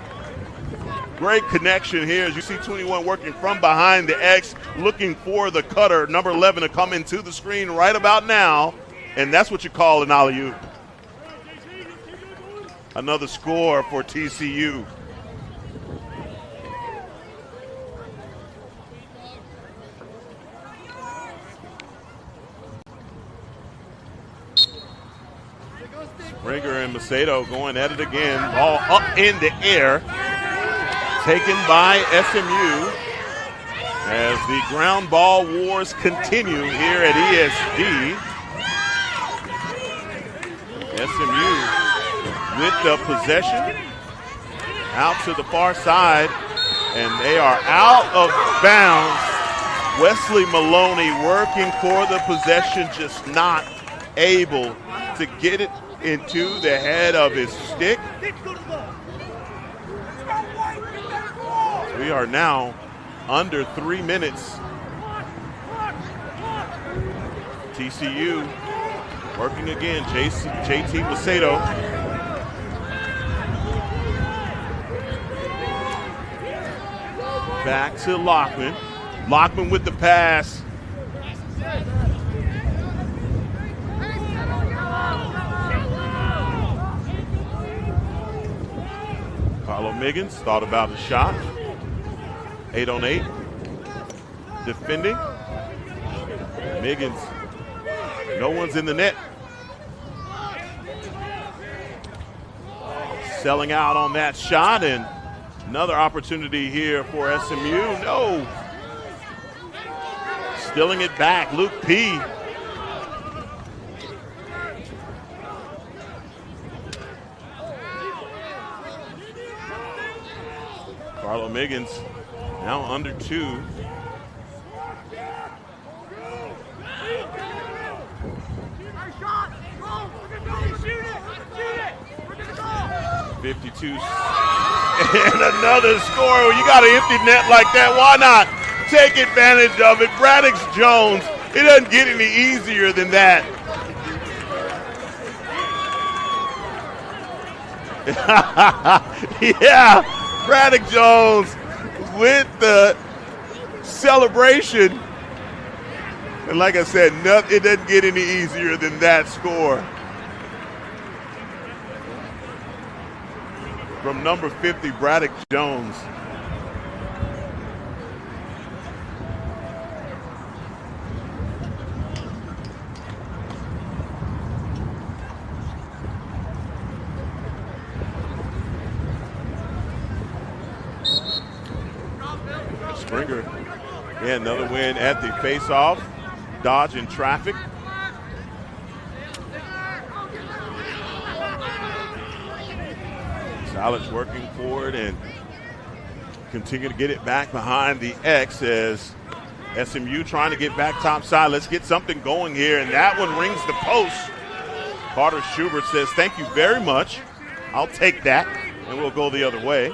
Great connection here as you see 21 working from behind the X, looking for the cutter, number 11, to come into the screen right about now, and that's what you call an alley-oop. Another score for TCU. Springer and Macedo going at it again. Ball up in the air. Taken by SMU as the ground ball wars continue here at ESD. SMU with the possession out to the far side, and they are out of bounds. Wesley Maloney working for the possession, just not able to get it into the head of his stick. We are now under 3 minutes. TCU working again. JT Macedo. Back to Lockman. Lockman with the pass. Carlo Miggins thought about a shot. 8-on-8. Defending. Miggins. No one's in the net. Selling out on that shot, and another opportunity here for SMU. No. Stealing it back. Luke P. Carlo Miggins now under 2. 52. And another score. When you got an empty net like that, why not take advantage of it? Braddock Jones, it doesn't get any easier than that. Yeah, Braddock Jones with the celebration. And like I said, it doesn't get any easier than that score. From number 50, Braddock Jones. Springer, yeah, another win at the face-off, dodging traffic. Salich working forward and continue to get it back behind the X as SMU trying to get back top side. Let's get something going here, and that one rings the post. Carter Schubert says, thank you very much. I'll take that, and we'll go the other way.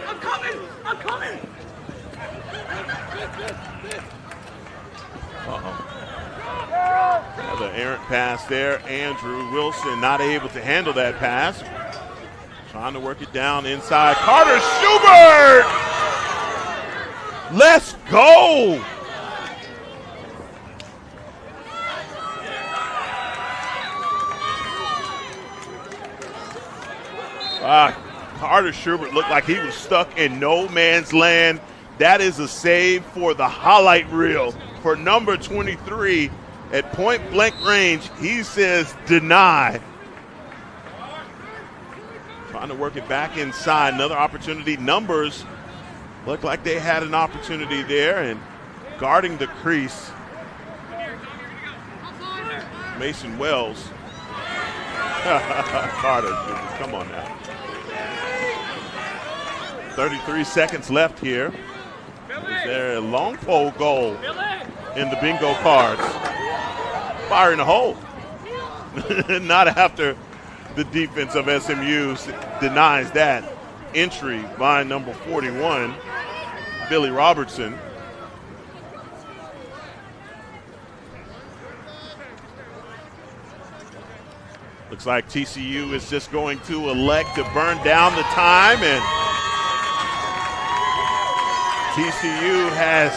I'm coming. Another errant pass there. Andrew Wilson not able to handle that pass. Trying to work it down inside. Carter Schubert! Let's go! Carter Schubert looked like he was stuck in no man's land. That is a save for the highlight reel for number 23 at point blank range. He says deny. Trying to work it back inside. Another opportunity. Numbers look like they had an opportunity there, and guarding the crease, Mason Wells. Carter, come on now. 33 seconds left here. Is there a long pole goal in the bingo cards? Fire in the hole. Not after the defense of SMU denies that entry by number 41, Billy Robertson. Looks like TCU is just going to elect to burn down the time, and TCU has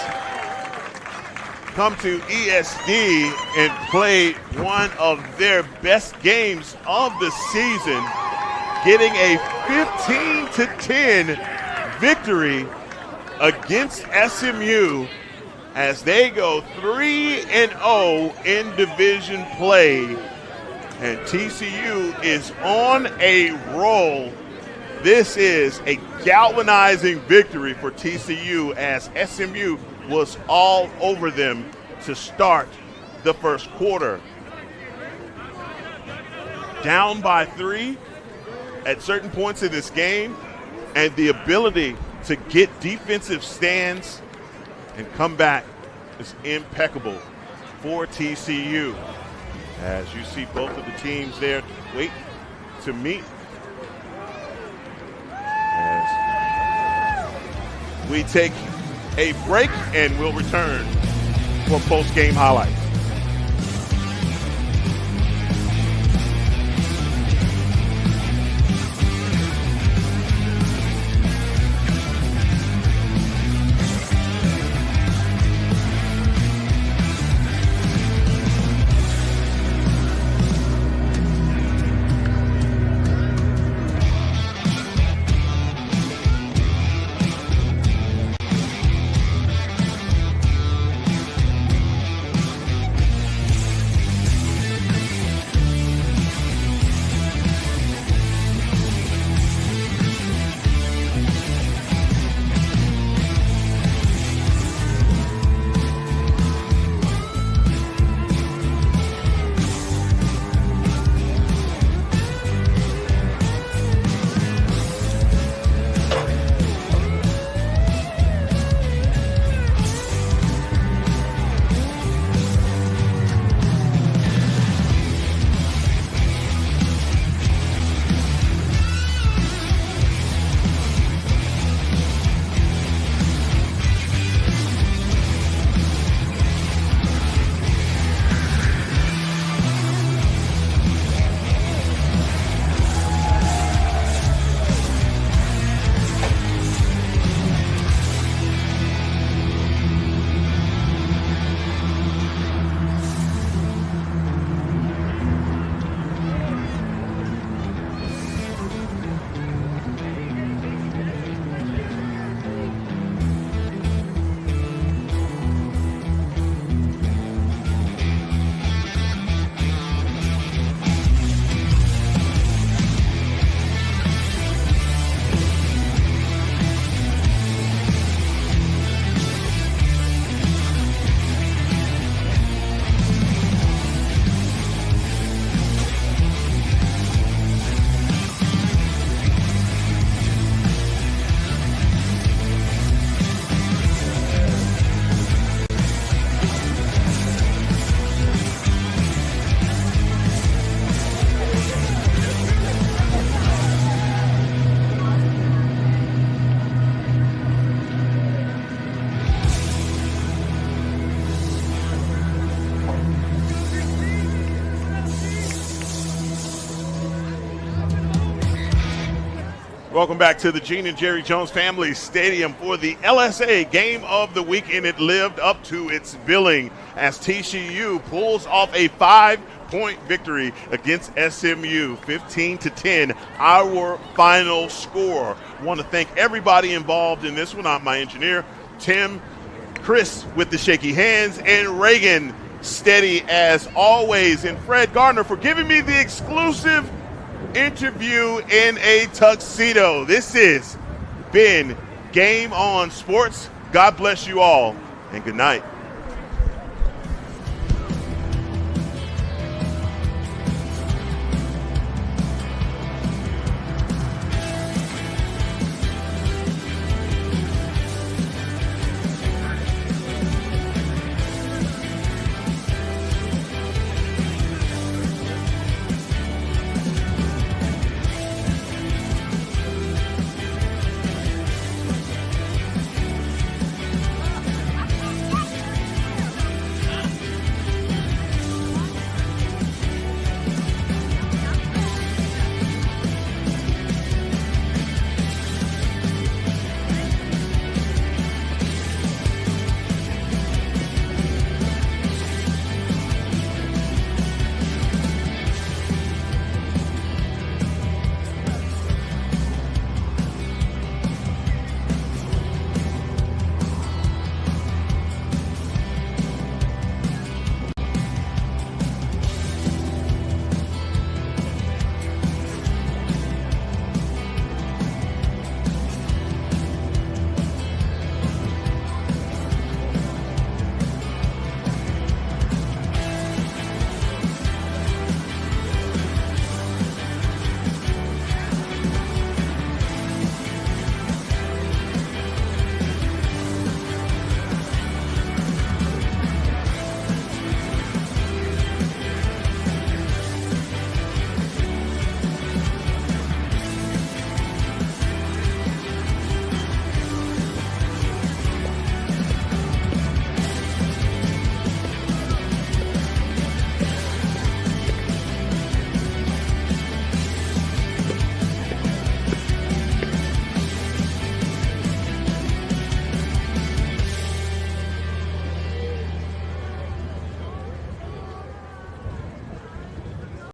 come to ESD and played one of their best games of the season, getting a 15-10 victory against SMU as they go 3-0 in division play. And TCU is on a roll. This is a galvanizing victory for TCU as SMU was all over them to start the first quarter. Down by 3 at certain points in this game, and the ability to get defensive stands and come back is impeccable for TCU. As you see both of the teams there wait to meet. As we take a break and we'll return for post-game highlights. Welcome back to the Gene and Jerry Jones Family Stadium for the LSA Game of the Week, and it lived up to its billing as TCU pulls off a 5-point victory against SMU, 15-10, our final score. I want to thank everybody involved in this one. I'm my engineer, Tim, Chris with the shaky hands, and Reagan, steady as always, and Fred Gardner for giving me the exclusive interview in a tuxedo. This has been Game On Sports. God bless you all, and good night.